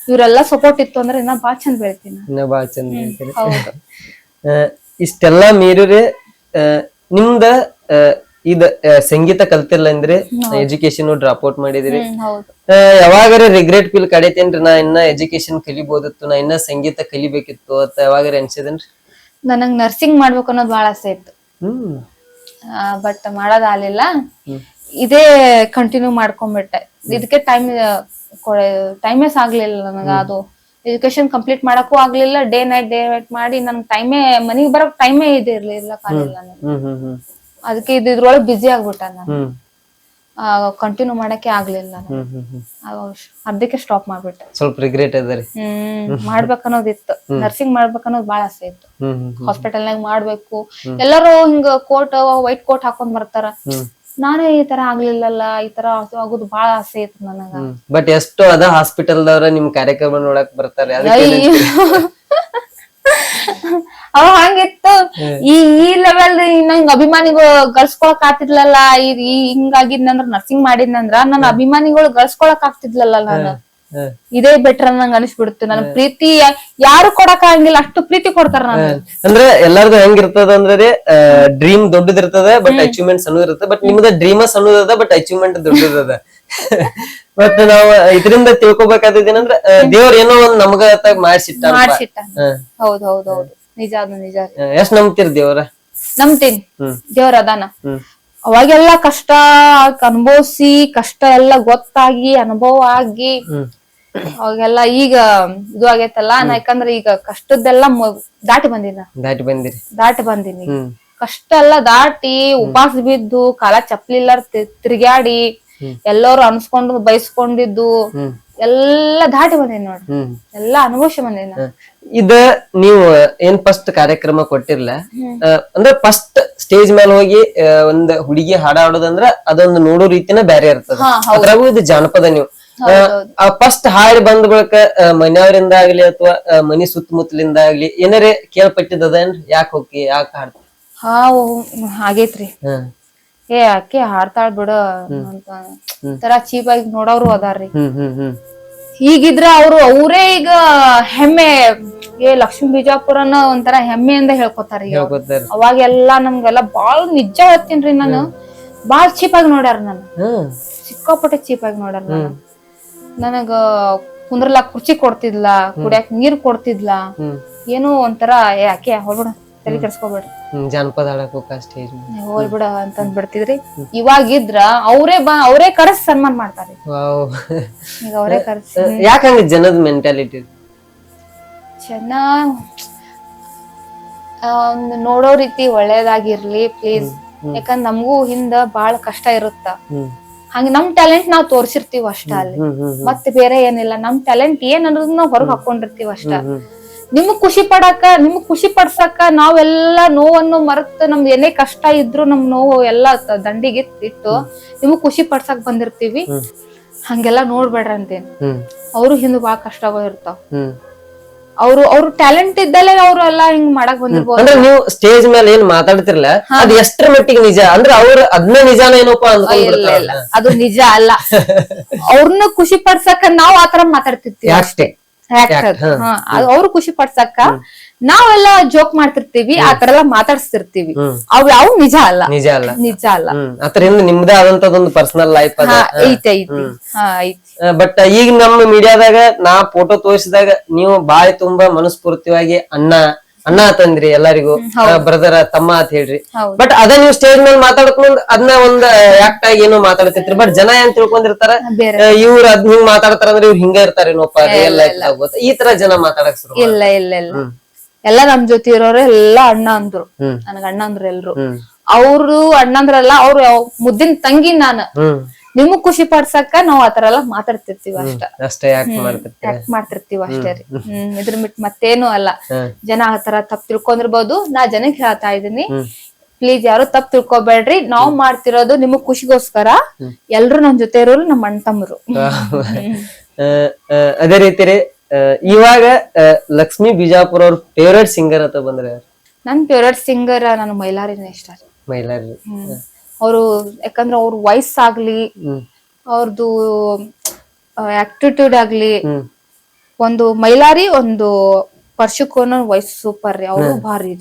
ಇವ್ರೆಲ್ಲಾ ಸಪೋರ್ಟ್ ಇತ್ತು ಅಂದ್ರೆ ಇನ್ನ ಬಾಳ್ ಚಂದ ಬೆಳಿತೀನಿ. ಇನ್ನ ಬಾಳ್ ಚಂದ ಬೆಳಿತೀರಿ. ಹೌದು. ಇಷ್ಟೆಲ್ಲಾ ಮೀರಿ ನಿಮ್ದ ಇದ ಸಂಗೀತ ಕಲ್ತಿಲ್ಲ ಅಂದ್ರೆ ಎಜುಕೇಶನ್ ಡ್ರಾಪ್ ಔಟ್ ಮಾಡಿದಿರಿ. ಯಾವಾಗಾರ ರಿಗ್ರೆಟ್ ಫೀಲ್ ಕಡೈತೇನ್ರಿ, ನಾ ಇನ್ನ ಎಜುಕೇಶನ್ ಕಲಿಬೋದಿತ್ತು, ನಾ ಇನ್ನ ಸಂಗೀತ ಕಲಿಬೇಕಿತ್ತು ಅಂತ ಯಾವಾಗಾರ ಅನ್ಸಿದೇನ್ರಿ? ನನಗ್ ನರ್ಸಿಂಗ್ ಮಾಡ್ಬೇಕು ಅನ್ನೋದು ಬಹಳ ಆಸೆ ಇತ್ತು, ಬಟ್ ಮಾಡೋದಾಗ್ಲಿಲ್ಲ. ಇದೇ ಕಂಟಿನ್ಯೂ ಮಾಡ್ಕೊಂಡ್ಬಿಟ್ಟೆ. ಇದಕ್ಕೆ ಟೈಮೇ ಸಾಗ್ಲಿಲ್ಲ ನನಗ. ಅದು ಎಜುಕೇಶನ್ ಕಂಪ್ಲೀಟ್ ಮಾಡಕ್ಕೂ ಆಗ್ಲಿಲ್ಲ. ಡೇ ನೈಟ್ ಮಾಡಿ ನನ್ಗೆ ಟೈಮೇ, ಮನಿಗ್ ಬರಕ್ ಟೈಮೇ ಇದಿರ್ಲಿಲ್ಲ, ಕಾಲಿಲ್ಲ. ಅದಕ್ಕೆ ಇದ್ರೊಳಗೆ ಬಿಜಿ ಆಗ್ಬಿಟ್ಟ ನಾನು. ಕಂಟಿನ್ಯೂ ಮಾಡಕ್ಕೆ ಆಗ್ಲಿಲ್ಲ, ಅರ್ಧಕ್ಕೆ ಸ್ಟಾಪ್ ಮಾಡ್ಬಿಟ್ಟೆ. ಸ್ವಲ್ಪ ರಿಗ್ರೆಟ್ ಅದರಿ. ಮಾಡ್ಬೇಕನ್ನೋದಿತ್ತು, ನರ್ಸಿಂಗ್ ಮಾಡ್ಬೇಕನ್ನೋದು ಬಾಳ ಆಸೆ ಇತ್ತು. ಹಾಸ್ಪಿಟಲ್ ನಾಗ ಮಾಡ್ಬೇಕು, ಎಲ್ಲರೂ ಹಿಂಗ ವೈಟ್ ಕೋಟ್ ಹಾಕೊಂಡ್ ಬರ್ತಾರ. ನಾನೇ ಈ ತರ ಆಗ್ಲಿಲ್ಲಲ್ಲ, ಈ ತರ ಆಗೋದು ಬಾಳ ಆಸೆ ಇತ್ತು ನನಗ. ಬಟ್ ಎಷ್ಟು ಅದ ಹಾಸ್ಪಿಟಲ್ ದವ್ರ ನಿಮ್ ಕಾರ್ಯಕ್ರಮ ನೋಡಕ್ ಬರ್ತಾರೆ. ಅವ ಹಂಗಿತ್ತು. ಈ ಲೆವೆಲ್ ನಂಗ್ ಅಭಿಮಾನಿಗಳು ಗಳಿಸ್ಕೊಳಕ್ ಆಗ್ತಿದ್ಲಲ್ಲ. ಹಿಂಗಾಗಿದ್ನಂದ್ರ ನರ್ಸಿಂಗ್ ಮಾಡಿದ್ನಂದ್ರ ನನ್ನ ಅಭಿಮಾನಿಗಳು ಗಳಿಸ್ಕೊಳಕ್ ಆಗ್ತಿದ್ಲಲ್ಲ. ನಾನು ಇದೇ ಬೆಟರ್ ನಂಗೆ ಅನಿಸ್ಬಿಡ್ತು. ನನ್ ಪ್ರೀತಿ ಯಾರು ಕೊಡಕ್ ಆಗಿಲ್ಲ, ಅಷ್ಟು ಪ್ರೀತಿ ಕೊಡ್ತಾರ ನಾನು. ಅಂದ್ರೆ ಎಲ್ಲಾರ್ದು ಹೆಂಗಿರ್ತದ ಅಂದ್ರೆ ಡ್ರೀಮ್ ದೊಡ್ಡದಿರ್ತದ, ಬಟ್ ಅಚೀವ್ಮೆಂಟ್ ಸಣ್ಣ ಇರ್ತದ. ಬಟ್ ನಿಮ್ದ ಡ್ರೀಮ ಸಣ್ಣದ, ಬಟ್ ಅಚೀವ್ಮೆಂಟ್ ದೊಡ್ಡದ. ಬಟ್ ನಾವ್ ಇದರಿಂದ ತಿಳ್ಕೊಬೇಕಾದೇನಂದ್ರ ದೇವ್ರ ಏನೋ ಒಂದ್ ನಮಗ ಮಾಡ್ಸಿಟ್ಟ. ಹೌದ್ ಹೌದ್ ಹೌದು, ನಿಜ, ಅದು ನಿಜ. ಎಷ್ಟ್ ನಂಬ್ತೀರಿ ದೇವ್ರ? ನಂಬ್ತೀನಿ ದೇವ್ರ ಅದಾನ. ಅವಾಗೆಲ್ಲಾ ಕಷ್ಟ ಅನುಭವಿಸಿ, ಕಷ್ಟ ಎಲ್ಲ ಗೊತ್ತಾಗಿ ಅನುಭವ ಆಗಿ ಅವಾಗೆಲ್ಲ ಈಗ ಇದು ಆಗೈತಲ್ಲ. ಯಾಕಂದ್ರೆ ಈಗ ಕಷ್ಟದ್ದೆಲ್ಲ ದಾಟಿ ಬಂದಿನಿ. ಕಷ್ಟ ಎಲ್ಲ ದಾಟಿ ಉಪವಾಸ ಬಿದ್ದು, ಕಾಲ ಚಪ್ಲಿಲ್ಲ ತಿರ್ಗ್ಯಾಡಿ, ಎಲ್ಲರೂ ಅನ್ಸ್ಕೊಂಡು ಬಯಸ್ಕೊಂಡಿದ್ದು ಎಲ್ಲಾ ದಾಟಿ ಬಂದೀನಿ ನೋಡ್ರಿ. ಎಲ್ಲಾ ಅನುಭವಿಸಿ ಬಂದೀನಿ. ಇದ ನೀವು ಏನ್ ಫಸ್ಟ್ ಕಾರ್ಯಕ್ರಮ ಕೊಟ್ಟಿರ್ಲ ಅಂದ್ರೆ ಫಸ್ಟ್ ಸ್ಟೇಜ್ ಮೇಲೆ ಹೋಗಿ ಒಂದ್ ಹುಡುಗಿ ಹಾಡ ಹಾಡೋದಂದ್ರ ಅದೊಂದು ನೋಡೋ ರೀತಿನ ಬ್ಯಾರೆ ಇರ್ತದ. ಅದ್ರಾಗೂ ಇದು ಜಾನಪದ. ನೀವು ಫಸ್ಟ್ ಹಾಡಿ ಬಂದ ಬಳಿಕ ಮನೆಯವರಿಂದ ಆಗ್ಲಿ ಅಥವಾ ಮನಿ ಸುತ್ತಮುತ್ತಲಿಂದ ಆಗ್ಲಿ ಏನಾರೇ ಕೇಳ್ಪಟ್ಟಿದ್ದೇನ್ರಿ? ಯಾಕೆ ಹೋಗಿ ಯಾಕೆ ಹಾಡ್ತ? ಹಾಗೇತ್ರಿ. ಆಕೆ ಹಾಡ್ತಾಳ್ ಬಿಡ ಅಂತ ತರ ಚೀಪ್ ಆಗಿ ನೋಡೋರು ಅದಾರ್ರಿ. ಹೀಗಿದ್ರ ಅವರೇ ಈಗ ಹೆಮ್ಮೆ, ಲಕ್ಷ್ಮೀ ಬಿಜಾಪುರನ ಒಂಥರ ಹೆಮ್ಮೆಯಿಂದ ಹೇಳ್ಕೊತಾರ. ಅವಾಗೆಲ್ಲಾ ನಮ್ಗೆಲ್ಲಾ ಬಾಳ್ ನಿಜ ಹೇಳ್ತೀನ್ರಿ, ನಾನು ಬಾಳ್ ಚೀಪ್ ಆಗಿ ನೋಡ್ಯಾರ. ನಾನು ಸಿಕ್ಕಾಪಟ್ಟೆ ಚೀಪ್ ಆಗಿ ನೋಡ್ಯಾರ. ನನಗ ಕುಂದ್ರಲಾಕ್ ಕುರ್ಚಿ ಕೊಡ್ತಿದ್ಲ, ಕುಡಿಯಾಕ ನೀರ್ ಕೊಡ್ತಿದ್ಲ. ಏನೋ ಒಂಥರ ಯಾಕೆ ಹೋಗ್ಬಿಡ, ತಲೆ ಕೆಡ್ಸ್ಕೊಬೇಡ್ರಿ, ಜಾನಪದ ಹಾಡಕ್ ಸ್ಟೇಜ್ ಹೋಗ್ಬಿಡ ಅಂತಂದ್ ಬಿಡ್ತಿದ್ರಿ. ಇವಾಗಿದ್ರ ಅವರೇ ಕರೆಸ್ ಸನ್ಮಾನ ಮಾಡ್ತಾರೆ. ಈಗ ಅವರೇ ಕರೆಸ್. ಯಾಕಂಗ ಜನದ ಮೆಂಟಾಲಿಟಿ ಚೆನ್ನಾಗ್ ನೋಡೋ ರೀತಿ ಒಳ್ಳೇದಾಗಿರ್ಲಿ ಪ್ಲೀಸ್. ಯಾಕಂದ್ರ ನಮಗೂ ಹಿಂದ ಬಾಳ ಕಷ್ಟ ಇರುತ್ತ. ಹಂಗ ನಮ್ ಟ್ಯಾಲೆಂಟ್ ನಾವ್ ತೋರ್ಸಿರ್ತೀವಿ ಅಷ್ಟ ಅಲ್ಲಿ, ಮತ್ತೆ ಬೇರೆ ಏನಿಲ್ಲ. ನಮ್ ಟ್ಯಾಲೆಂಟ್ ಏನ್ ಅನ್ನೋದನ್ನ ನಾವ್ ಹೊರಗ್ ಹಾಕೊಂಡಿರ್ತೀವಿ ಅಷ್ಟ. ನಿಮಗ್ ಖುಷಿ ಪಡ್ಸಕ್ಕ ನಾವೆಲ್ಲಾ ನೋವನ್ನು ಮರೆತು, ನಮ್ದು ಏನೇ ಕಷ್ಟ ಇದ್ರು ನಮ್ ನೋವು ಎಲ್ಲಾ ದಂಡಿಗೆ ಇಟ್ಟು ನಿಮಗ್ ಖುಷಿ ಪಡ್ಸಕ್ ಬಂದಿರ್ತೀವಿ. ಹಂಗೆಲ್ಲಾ ನೋಡ್ಬೇಡ್ರಿ ಅಂತೇನ್. ಅವ್ರು ಹಿಂದ ಬಾಳ ಕಷ್ಟಗಳು ಇರ್ತಾವ. ಅವ್ರು ಟ್ಯಾಲೆಂಟ್ ಇದ್ದಲ್ಲೇ ಅವ್ರು ಎಲ್ಲಾ ಹಿಂಗ್ ಮಾಡಕ್ ಬಂದಿರ್ಬೋದು. ಅಂದ್ರೆ ನೀವು ಸ್ಟೇಜ್ ಮೇಲೆ ಏನ್ ಮಾತಾಡ್ತಿರ್ಲ ಅದ್ ಎಷ್ಟ್ರ ಮಟ್ಟಿಗೆ ನಿಜ ಅಂದ್ರೆ ಅವ್ರ ಅದನ್ನ ನಿಜಾನ ಏನೋಪ್ಪ ಅಂದ್ಕೊಂಡ್ಬಿಡ್ತಾರಲ್ಲ. ಅದು ನಿಜ ಅಲ್ಲ. ಅವ್ರನ್ನ ಖುಷಿ ಪಡ್ಸಕ ನಾವ್ ಆತರ ಮಾತಾಡ್ತಿರ್ತೀವಿ ಅಷ್ಟೇ. ಅವ್ರು ಖುಷಿ ಪಡ್ಸಕ ನಾವೆಲ್ಲ ಜೋಕ್ ಮಾಡ್ತಿರ್ತೀವಿ, ಆತರ ಎಲ್ಲ ಮಾತಾಡ್ಸ್ತಿರ್ತೀವಿ. ಅವ್ ಯಾವ ನಿಜ ಅಲ್ಲ. ನಿಜ ಅಲ್ಲ. ಅದರಿಂದ ನಿಮ್ದೇ ಆದಂತದೊಂದು ಪರ್ಸನಲ್ ಲೈಫ್ ಅದ. ಐತಿ. ಬಟ್ ಈಗ ನಮ್ಮ ಮೀಡಿಯಾದಾಗ ನಾ ಫೋಟೋ ತೋರಿಸಿದಾಗ ನೀವು ಬಾಯಿ ತುಂಬಾ ಮನಸ್ಫೂರ್ತಿಯಾಗಿ ಅಣ್ಣ ತಂದ್ರಿ ಎಲ್ಲರಿಗೂ, ಬ್ರದರ್ ತಮ್ಮ ಅಂತ ಹೇಳ್ರಿ. ಬಟ್ ಅದ ನೀವು ಸ್ಟೇಜ್ ಮೇಲೆ ಮಾತಾಡ್ಕೊಂಡ್ ಅದನ್ನ ಒಂದ್ ಆಕ್ಟ್ ಆಗಿ ಏನೋ ಮಾತಾಡ್ತಿರ್ತೀರಿ. ಬಟ್ ಜನ ಏನ್ ತಿಳ್ಕೊಂಡಿರ್ತಾರ, ಇವ್ರು ಅದ್ ಹಿಂಗ್ ಮಾತಾಡ್ತಾರ ಅಂದ್ರೆ ಇವ್ರು ಹಿಂಗ ಇರ್ತಾರೇನೋಪ್ಪ ರಿಯಲ್ ಲೈಫ್ ಆಗೋತ ಈ ತರ ಜನ ಮಾತಾಡಕ್ ಶುರು. ಇಲ್ಲ ಎಲ್ಲ ನಮ್ ಜೊತೆ ಇರೋರು ಎಲ್ಲಾ ಅಣ್ಣ ಅಂದ್ರು. ನನಗ ಅಣ್ಣ ಅಂದ್ರು ಎಲ್ರು. ಅವ್ರು ಅಣ್ಣಂದ್ರಲ್ಲ, ಅವ್ರು ಮುದ್ದಿನ ತಂಗಿ ನಾನು. ನಿಮಗ್ ಖುಷಿ ಪಡ್ಸಕ್ಕ ನಾವ್ ಆತರ ಎಲ್ಲ ಮಾತಾಡ್ತಿರ್ತೀವಿ ಅಷ್ಟೇ ಯಾಕೆ ಮಾಡ್ತಿರ್ತೀವಿ ಅಷ್ಟೇ ರೀ. ಇದ್ರ ಬಿಟ್ ಮತ್ತೇನು ಅಲ್ಲ. ಜನ ಆತರ ತಪ್ಪು ತಿಳ್ಕೊಂಡಿರ್ಬೋದು. ನಾ ಜನಕ್ಕೆ ಹೇಳ್ತಾ ಇದೀನಿ, ಪ್ಲೀಸ್ ಯಾರು ತಪ್ಪು ತಿಳ್ಕೊಬೇಡ್ರಿ. ನಾವ್ ಮಾಡ್ತಿರೋದು ನಿಮಗ್ ಖುಷಿಗೋಸ್ಕರ. ಎಲ್ರು ನಮ್ ಜೊತೆ ಇರೋರು ನಮ್ ಅಣ್ಣ ತಮ್ಮರು. ಅದೇ ರೀತಿ ರೀ, ಇವಾಗ ಲಕ್ಷ್ಮೀ ಬಿಜಾಪುರ ಅವ್ರ ಫೇವ್ರೇಟ್ ಸಿಂಗರ್ ಅಂತ ಬಂದ್ರೆ? ನನ್ ಫೇವ್ರೇಟ್ ಸಿಂಗರ್ ನಾನು ಮೈಲಾರಿನೇ ಇಷ್ಟ. ಮೈಲಾರಿ ಅವರು ಯಾಕಂದ್ರೆ ಅವ್ರ ವಾಯ್ಸ್ ಆಗ್ಲಿ, ಅವ್ರದ್ದು ಆಕ್ಟಿಟ್ಯೂಡ್ ಆಗ್ಲಿ, ಒಂದು ಮೈಲಾರಿ ಒಂದು ಪರ್ಶುಕೋನ ವಾಯ್ಸ್ ಸೂಪರ್ ರೀ. ಅವರು ಭಾರಿ.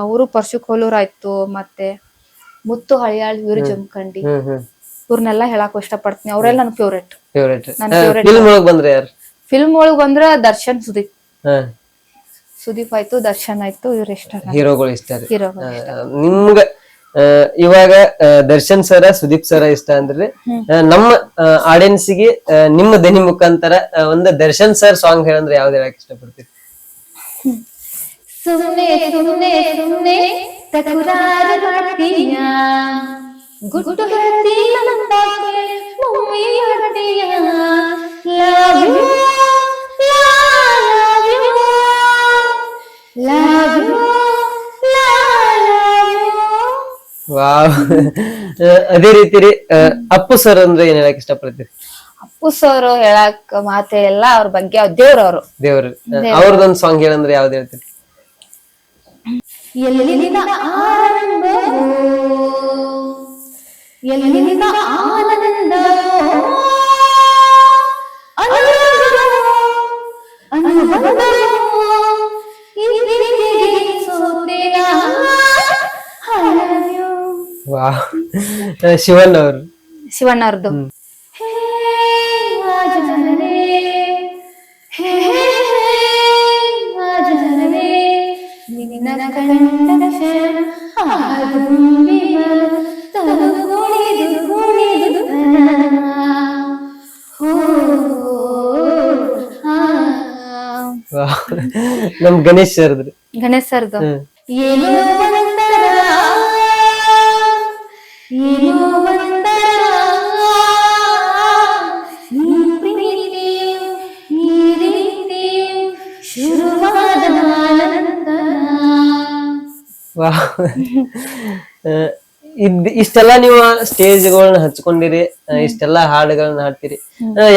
ಅವರು ಪರ್ಶುಕೋಲೂರ್ ಆಯ್ತು, ಮತ್ತೆ ಮುತ್ತು ಹಳಿಯಾಳ್, ಇವ್ರು ಜಮಖಂಡಿ, ಇವ್ರನ್ನೆಲ್ಲ ಹೇಳಕ್ ಇಷ್ಟ ಪಡ್ತೀನಿ. ಅವ್ರೆಲ್ಲ ನನ್ ಫೇವ್ರೇಟ್. ಫಿಲ್ಮ್ ಒಳಗ್ ಬಂದ್ರ ದರ್ಶನ್, ಸುದೀಪ್ ಆಯ್ತು, ದರ್ಶನ್ ಆಯ್ತು, ಇವ್ರ ಇಷ್ಟ. ಹೀರೋಗಳು ಇಷ್ಟ. ನಿಮ್ಗ ಇವಾಗ ದರ್ಶನ್ ಸರ, ಸುದೀಪ್ ಸರ ಇಷ್ಟ ಅಂದ್ರೆ ನಮ್ಮ ಆಡಿಯನ್ಸ್ ಗೆ ನಿಮ್ಮ ದನಿ ಮುಖಾಂತರ ಒಂದು ದರ್ಶನ್ ಸರ್ ಸಾಂಗ್ ಹೇಳಂದ್ರೆ ಯಾವ್ದು ಹೇಳಕ್ ಇಷ್ಟಪಡ್ತೀರಿ? ಸುಮ್ನೆ ಸುಮ್ನೆ ಸುಮ್ನೆ ತಕರಾರು ಮಾಡ್ತೀಯ, ಗುಟ್ಟು ಹೇಳ್ತೀಯ, ಮಮ್ಮಿ ಮಾಡ್ತೀಯ, love you, love you, love you, love you. Wow. ಅದೇ ರೀತಿ ರೀ, ಅಪ್ಪು ಸರ್ ಅಂದ್ರೆ ಏನ್ ಹೇಳಕ್ ಇಷ್ಟಪಡ್ತೀರಿ? ಅಪ್ಪು ಸರ್ ಹೇಳಕ್ ಮಾತೆ ಎಲ್ಲ ಅವ್ರ ಬಗ್ಗೆ. ದೇವ್ರವ್ರು. ಅವ್ರದೊಂದ್ ಸಾಂಗ್ ಹೇಳಂದ್ರೆ ಯಾವ್ದು ಹೇಳ್ತೀರಿ? ಎಲ್ಲಿಂದ ಆರಂಭವೋ, ಎಲ್ಲಿಂದ ಆನಂದವೋ, ಶಿವಣ್ಣ ಅವರು. ಶಿವಣ್ಣ ಅವ್ರದ್ದು ನಮ್ ಗಣೇಶ್ ಸರ್ದು. ಗಣೇಶ್ ಸರ್ದು ಏನೋ ಒಂದರ, ಏನೋ ಒಂದರ ಶುರುವಾದ ನಂತರ. ಇಷ್ಟೆಲ್ಲಾ ನೀವು ಸ್ಟೇಜ್ಗಳನ್ನ ಹಚ್ಕೊಂಡಿರಿ, ಇಷ್ಟೆಲ್ಲಾ ಹಾಡುಗಳನ್ನ ಹಾಡ್ತೀರಿ.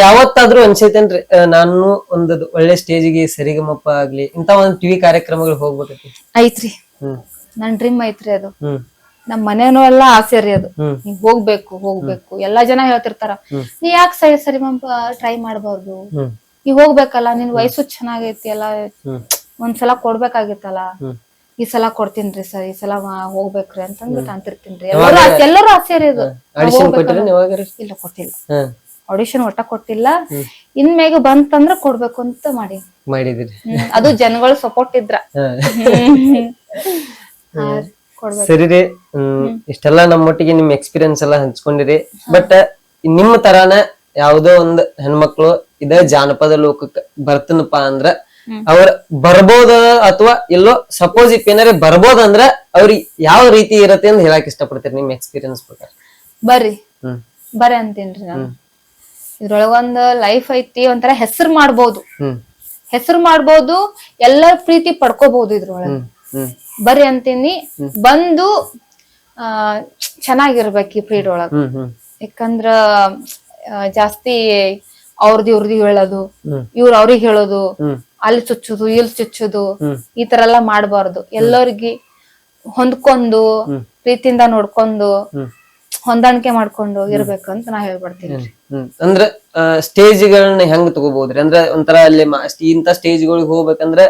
ಯಾವತ್ತಾದ್ರೂ ಅನ್ಸೈತೇನ್ರಿ ನಾನು ಒಂದು ಒಳ್ಳೆ ಸ್ಟೇಜ್ಗೆ ಸರಿಗಮಪ್ಪ ಆಗ್ಲಿ ಇಂತ ಒಂದ್ ಟಿವಿ ಕಾರ್ಯಕ್ರಮಗಳು ಹೋಗ್ಬೇಕೈತಿ? ಐತ್ರಿ, ನನ್ ಡ್ರೀಮ್ ಐತ್ರಿ ಅದು. ನಮ್ ಮನೇನೂ ಎಲ್ಲ ಆಸೆ ರೀ ಅದು. ನೀವ್ ಹೋಗ್ಬೇಕು ಎಲ್ಲಾ ಜನ ಹೇಳ್ತಿರ್ತಾರ, ನೀ ಯಾಕೆ ಸರಿಗಮಪ ಟ್ರೈ ಮಾಡ್ಬಾರ್ದು, ನೀವ್ ಹೋಗ್ಬೇಕಲ್ಲ, ನಿನ್ ವಯಸ್ಸು ಚೆನ್ನಾಗೈತಿ ಅಲ್ಲ, ಒಂದ್ಸಲ ಕೊಡ್ಬೇಕಾಗಿತ್ತಲ್ಲ, ಈ ಸಲ ಕೊಡ್ತೀನ್ರಿ ಸರ್, ಈ ಸಲ ಹೋಗ್ಬೇಕ್ರಿ ಅಂತಂದ್ಬಿಟ್ಟು ಅಂತಿರ್ತೀನ್ರಿ. ಎಲ್ಲರೂ ಆಸೆ ರೀ ಅದು. ಇಲ್ಲ, ಕೊಟ್ಟಿಲ್ಲ. ಆಡಿಷನ್ ಒಟ್ಟ ಕೊಟ್ಟಿಲ್ಲ. ಇನ್ಮೇಗ ಬಂತಂದ್ರ ಕೊಡ್ಬೇಕು ಅಂತ ಮಾಡಿದ್ರಿ. ಅದು ಜನಗಳು ಸಪೋರ್ಟ್ ಇದ್ರ ಸರಿ ರೀ. ಇಷ್ಟೆಲ್ಲಾ ನಮ್ಮೊಟ್ಟಿಗೆ ನಿಮ್ ಎಕ್ಸ್ಪೀರಿಯನ್ಸ್ ಎಲ್ಲಾ ಹಂಚ್ಕೊಂಡಿರಿ. ಬಟ್ ನಿಮ್ಮ ತರಾನ ಯಾವ್ದೋ ಒಂದ್ ಹೆಣ್ಮಕ್ಳು ಇದ ಜಾನಪದ ಲೋಕಕ್ಕೆ ಬರ್ತನಪ್ಪ ಅಂದ್ರ ಅವ್ರ ಬರ್ಬೋದ ಅಥವಾ ಎಲ್ಲೋ ಸಪೋಸ್ ಇಫ್ ಏನಾರ ಬರ್ಬೋದಂದ್ರ ಅವ್ರಿಗೆ ಯಾವ ರೀತಿ ಇರತ್ತೆ ಅಂತ ಹೇಳಕ್ ಇಷ್ಟಪಡ್ತೀರಿ ನಿಮ್ ಎಕ್ಸ್ಪೀರಿಯನ್ಸ್ ಪ್ರಕಾರ? ಬರ್ರಿ ಅಂತೇನ್ರಿ ನಾನು. ಇದ್ರೊಳಗೊಂದ್ ಲೈಫ್ ಐತಿ, ಒಂಥರ ಹೆಸರು ಮಾಡ್ಬೋದು, ಎಲ್ಲರ ಪ್ರೀತಿ ಪಡ್ಕೋಬಹುದು ಇದ್ರೊಳಗ. ಬರ್ರಿ ಅಂತೀನಿ. ಬಂದು ಚೆನ್ನಾಗಿರ್ಬೇಕು ಈ ಫೀಲ್ಡ್ ಒಳಗ. ಯಾಕಂದ್ರ ಜಾಸ್ತಿ ಅವ್ರದ್ದು ಇವ್ರದ್ದು ಹೇಳೋದು, ಇವ್ರ ಅವ್ರಿಗೆ ಹೇಳೋದು, ಅಲ್ಲಿ ಚುಚ್ಚುದು ಇಲ್ಲಿ ಚುಚ್ಚುದು ಈ ತರ ಎಲ್ಲಾ ಮಾಡ್ಬಾರ್ದು. ಎಲ್ಲರಿಗೆ ಹೊಂದ್ಕೊಂಡು ಪ್ರೀತಿಯಿಂದ ನೋಡ್ಕೊಂಡು ಹೊಂದಾಣಿಕೆ ಮಾಡ್ಕೊಂಡು ಇರ್ಬೇಕಂತ ನಾ ಹೇಳ್ಬಿಡ್ತೀನಿ. ಅಂದ್ರ ಸ್ಟೇಜ್ಗಳನ್ನ ಹೆಂಗ್ ತಗೋಬಹುದ್ರಿ? ಅಂದ್ರ ಒಂಥರ ಅಲ್ಲಿ ಇಂತ ಸ್ಟೇಜ್ಗಳಿಗೆ ಹೋಗ್ಬೇಕಂದ್ರ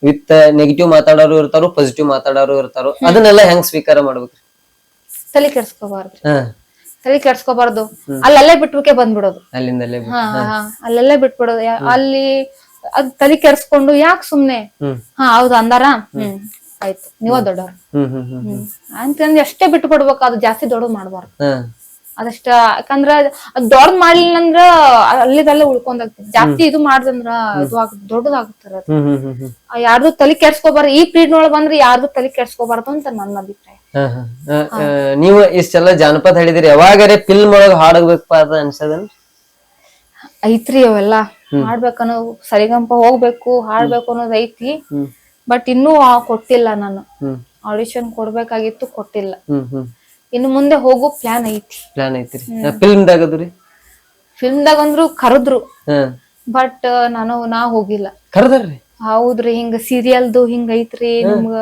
ವಿತ್ ನೆಗೆಟಿವ್ ಮಾತಾಡೋರು ಇರ್ತಾರೋ, ಪಾಸಿಟಿವ್ ಮಾತಾಡೋರು ಇರ್ತಾರೋ, ಅದನ್ನೆಲ್ಲ ಹೆಂಗ್ ಸ್ವೀಕಾರ ಮಾಡ್ಬೇಕ್ರಿ? ತಲೆ ಕೆಡ್ಸ್ಕೋಬಾರ್ದು. ತಲೆ ಕೆಡ್ಸ್ಕೋಬಾರ್ದು. ಅಲ್ಲಲ್ಲೇ ಬಿಟ್ಬಿಕೆ ಬಂದ್ಬಿಡೋದು. ಅಲ್ಲಿಂದಲೇ ಅಲ್ಲೆಲ್ಲೇ ಬಿಟ್ಬಿಡೋದು. ಅಲ್ಲಿ ಅದ್ ತಲೆ ಕೆಡ್ಸ್ಕೊಂಡು ಯಾಕೆ ಸುಮ್ನೆ ಹೌದು ಅಂದಾರ ಆಯ್ತು ನೀವ ದೊಡ್ಡವ್ರು ಅಂತಂದ್ ಎಷ್ಟೇ ಬಿಟ್ಟು ಬಿಡ್ಬೇಕು. ಅದು ಜಾಸ್ತಿ ದೊಡ್ಡದ್ ಮಾಡ್ಬಾರ್ದು. ಅದಷ್ಟ ಯಾಕಂದ್ರ ಅದ್ ದೊಡ್ಡದ್ ಮಾಡ್ಲಿಲ್ಲ ಅಂದ್ರ ಅಲ್ಲಿದಲ್ಲೇ ಉಳ್ಕೊಂಡಾಗ್ತದೆ. ಜಾಸ್ತಿ ಇದು ಮಾಡ್ದಂದ್ರ ಇದು ದೊಡ್ಡದಾಗುತ್ತಾರ. ಯಾರ್ದು ತಲೆ ಕೆಡ್ಸ್ಕೋಬಾರ್ದು. ಈ ಪೀರಿಯಡ್ ಬಂದ್ರೆ ಯಾರ್ದು ತಲೆ ಕೆಡ್ಸ್ಕೋಬಾರ್ದು ಅಂತ ನನ್ನ ಅಭಿಪ್ರಾಯ. ನೀವು ಇಷ್ಟೆಲ್ಲ ಜಾನಪದ ಹೇಳಿದಿರಿ, ಯಾವಾಗಾರೆ ಫಿಲ್ಮ್ ಒಳಗ ಹಾಡಬೇಕಪ್ಪ ಅದ ಅನ್ಸದನ್? ಐತ್ರಿ ಅವೆಲ್ಲಾ ಮಾಡ್ಬೇಕನ್ನೋ, ಸರಿಗಂಪ ಹೋಗ್ಬೇಕು ಹಾಡ್ಬೇಕು ಅನ್ನೋದ್ ಐತಿ. ಬಟ್ ಇನ್ನೂ ಕೊಟ್ಟಿಲ್ಲ. ನಾನು ಆಡಿಷನ್ ಕೊಡ್ಬೇಕಾಗಿತ್ತು, ಕೊಟ್ಟಿಲ್ಲ. ಇನ್ನು ಮುಂದೆ ಹೋಗೋ ಪ್ಲಾನ್ ಐತಿ. ಫಿಲ್ಮ್ದಾಗದ್ರಿ? ಫಿಲ್ಮ್ದಾಗ ಅಂದ್ರು ಕರೆದ್ರು, ಬಟ್ ನಾ ಹೋಗಿಲ್ಲ. ಕರೆದ್ರಿ? ಹೌದ್ರಿ. ಹಿಂಗ ಸೀರಿಯಲ್ದು ಹಿಂಗ ಐತ್ರಿ, ನಿಮ್ಗ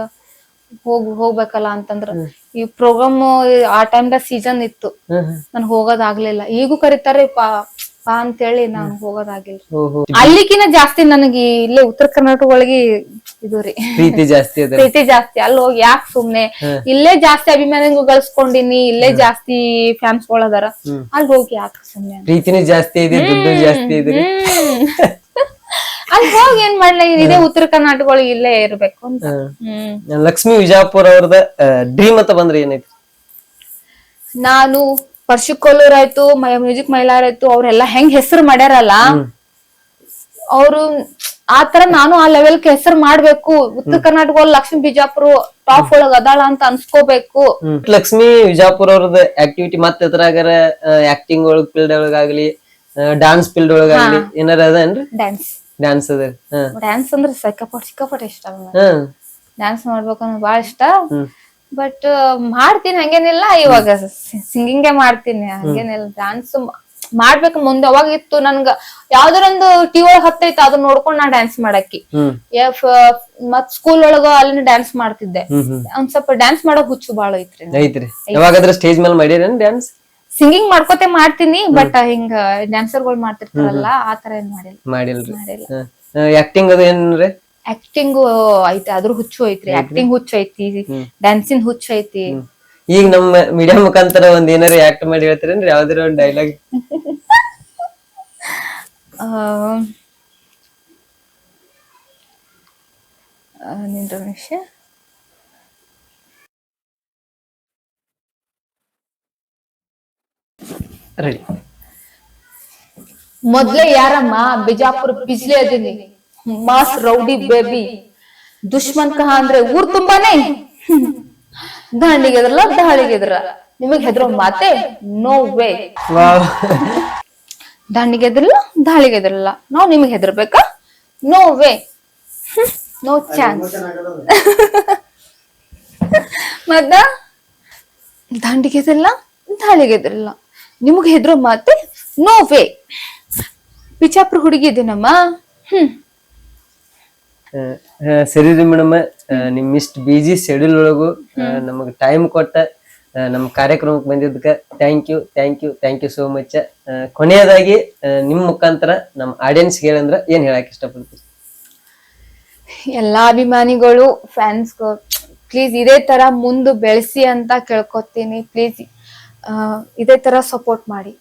ಹೋಗ್ಬೇಕಲ್ಲ ಅಂತಂದ್ರ ಈ ಪ್ರೋಗ್ರಾಮ್ ಆ ಟೈಮ್ದಾಗ ಸೀಸನ್ ಇತ್ತು. ನನ್ ಹೋಗೋದಾಗ್ಲಿಲ್ಲ. ಈಗೂ ಕರೀತಾರೆ ಪಾ ಅಂತೇಳಿ ನಾನು ಹೋಗೋದಾಗಿಲ್ಲ. ಅಲ್ಲಿಗಿನ ಜಾಸ್ತಿ ನನಗೆ ಇಲ್ಲೇ ಉತ್ತರ ಕರ್ನಾಟಕ ಒಳಗೆ ಇದು ರೀ ಪ್ರೀತಿ ಜಾಸ್ತಿ. ಅಲ್ಲಿ ಹೋಗಿ ಯಾಕೆ ಸುಮ್ನೆ, ಇಲ್ಲೇ ಜಾಸ್ತಿ ಅಭಿಮಾನಿಗಳು ಗಳಿಸ್ಕೊಂಡಿನಿ, ಇಲ್ಲೇ ಜಾಸ್ತಿ ಫ್ಯಾನ್ಸ್ ಗಳದಾರ, ಅಲ್ಲಿ ಹೋಗಿ ಯಾಕೆ ಸುಮ್ನೆ. ಪ್ರೀತಿನೇ ಜಾಸ್ತಿ ಇದೆ, ದುಡ್ಡು ಜಾಸ್ತಿ ಇದೆ. ಅಲ್ಲಿ ಹೋಗಿ ಏನ್ ಮಾಡ್ಲ, ಇದೇ ಉತ್ತರ ಕರ್ನಾಟಕ ಒಳಗೆ ಇಲ್ಲೇ ಇರ್ಬೇಕು ಅಂತ. ಲಕ್ಷ್ಮೀ ವಿಜಯಪುರ ಅವ್ರದ ಡ್ರೀಮ್ ಅಂತ ಬಂದ್ರೆ ಏನೈತಿ? ನಾನು ಪರ್ಶಿಕೋಲೂರ್ ಆಯ್ತು, ಮ್ಯೂಸಿಕ್ ಮೈಲಾರ್ ಆಯ್ತು, ಅವ್ರೆಲ್ಲಾ ಹೆಂಗ್ ಹೆಸರು ಮಾಡ್ಯಾರಲ್ಲ, ಅವ್ರು ಆತರ ನಾನು ಆ ಲೆವೆಲ್ ಹೆಸರು ಮಾಡ್ಬೇಕು. ಉತ್ತರ ಕರ್ನಾಟಕ ಲಕ್ಷ್ಮೀ ಬಿಜಾಪುರ ಟಾಪ್ ಒಳಗ್ ಅದಾಳ ಅಂತ ಅನ್ಸ್ಕೋಬೇಕು. ಲಕ್ಷ್ಮೀ ವಿಜಾಪುರ ಅವ್ರದ ಆಕ್ಟಿವಿಟಿ ಮತ್ತೆ ಎದ್ರಾಗಾರ ಆಕ್ಟಿಂಗ್ ಒಳಗ್ ಫೀಲ್ಡ್ ಒಳಗಾಗ್ಲಿ, ಡಾನ್ಸ್ ಫೀಲ್ಡ್ ಒಳಗಾಗ್ಲಿ ಏನಾರ ಅದೇನ್ರಿ? ಡ್ಯಾನ್ಸ್ ಅದ. ಡ್ಯಾನ್ಸ್ ಅಂದ್ರೆ ಸಿಕ್ಕಾಪಟ್ಟೆ ಇಷ್ಟ. ಡ್ಯಾನ್ಸ್ ಮಾಡ್ಬೇಕನ್ನೋದು ಬಾಳ ಇಷ್ಟ. ಬಟ್ ಮಾಡ್ತೀನಿ, ಹಂಗೇನಿಲ್ಲ. ಇವಾಗ ಸಿಂಗಿಂಗೇ ಮಾಡ್ತೀನಿ, ಹಂಗೇನಿಲ್ಲ. ಡ್ಯಾನ್ಸ್ ಮಾಡ್ಬೇಕು ಮುಂದೆ. ಅವಾಗ ಇತ್ತು ನನ್ಗ ಯಾವ್ದಾರೊಂದು ಟಿವಿ ಒಳಗ್ ಹತ್ತೈತಿ, ಅದನ್ನ ನೋಡ್ಕೊಂಡ್ ನಾ ಡ್ಯಾನ್ಸ್ ಮಾಡಾಕಿ. ಮತ್ ಸ್ಕೂಲ್ ಒಳಗ ಅಲ್ಲಿ ಡ್ಯಾನ್ಸ್ ಮಾಡ್ತಿದ್ದೆ. ಒಂದ್ ಸ್ವಲ್ಪ ಡ್ಯಾನ್ಸ್ ಮಾಡಕ್ ಹುಚ್ಚು ಬಾಳ ಐತ್ರಿ. ಸ್ಟೇಜ್ ಮೇಲೆ ಮಾಡಿರೇನ್ ಡ್ಯಾನ್ಸ್? ಸಿಂಗಿಂಗ್ ಮಾಡ್ಕೋತೆ ಮಾಡ್ತೀನಿ, ಬಟ್ ಹಿಂಗ ಡ್ಯಾನ್ಸರ್ ಗಳು ಮಾಡ್ತಿರ್ತಾರಲ್ಲ ಆತರ ಏನ್ ಮಾಡಿಲ್ಲ. ಆಕ್ಟಿಂಗ್ ಅದು ಏನ್ರಿ? ಆಕ್ಟಿಂಗ್ ಐತಿ, ಅದ್ರ ಹುಚ್ಚು ಐತ್ರಿ. ಆಕ್ಟಿಂಗ್ ಹುಚ್ಚು ಐತಿ, ಡ್ಯಾನ್ಸಿಂಗ್ ಹುಚ್ಚು ಐತಿ. ಈಗ ನಮ್ಮ ಮೀಡಿಯಾ ಮುಖಾಂತರ ಒಂದ್ ಏನಾರ ಆಕ್ಟ್ ಮಾಡಿ ಹೇಳ್ತೀರೇನ್ರಿ? ಯಾವ್ದಾರ ಒಂದ್ ಡೈಲಾಗ್? ನಿಮಿಷ. ರೆಡಿ. ಮೊದ್ಲೇ ಯಾರಮ್ಮ Bijapur Bijli ಅದೀನಿ, mass rowdy baby, ದುಶ್ಮನ್ ಕಹ ಅಂದ್ರೆ ಊರ್ ತುಂಬಾನೇ. ದಾಳಿಗೆದ್ರ ನಿಮಗ್ ಹೆದರೋ ಮಾತೆ ನೋ ವೇ. ದಾಳಿಗೆದ್ರಲ್ಲ ನಾವ್ ನಿಮಗ್ ಹೆದರ್ಬೇಕಾ? No way, no chance. ಮತ್ತ ದಾಳಿಗೆದ್ರಲ್ಲ ನಿಮಗ್ ಹೆದರೋ ಮಾತೆ ನೋ ವೇ. ಬಿಜಾಪುರ ಹುಡುಗಿ ಇದ್ದೀನಮ್ಮ. ಸರಿ ರೀ ಮೇಡಮ್, ನಿಮ್ ಇಷ್ಟ ಬಿಜಿ ಶೆಡ್ಯೂಲ್ ಒಳಗು ನಮಗ್ ಟೈಮ್ ಕೊಟ್ಟ ನಮ್ ಕಾರ್ಯಕ್ರಮಕ್ಕೆ ಬಂದಿದ್ದಕ್ಕ ಥ್ಯಾಂಕ್ ಯು ಸೋ ಮಚ್. ಕೊನೆಯದಾಗಿ ನಿಮ್ ಮುಖಾಂತರ ನಮ್ ಆಡಿಯನ್ಸ್ ಹೇಳಂದ್ರ ಏನ್ ಹೇಳಕ್ ಇಷ್ಟಪಡ್ತೀರಿ? ಎಲ್ಲಾ ಅಭಿಮಾನಿಗಳು, ಫ್ಯಾನ್ಸ್ಗಳು, ಪ್ಲೀಸ್ ಇದೇ ತರ ಮುಂದೆ ಬೆಳೆಸಿ ಅಂತ ಕೇಳ್ಕೊತೀನಿ. ಪ್ಲೀಸ್ ಇದೇ ತರ ಸಪೋರ್ಟ್ ಮಾಡಿ.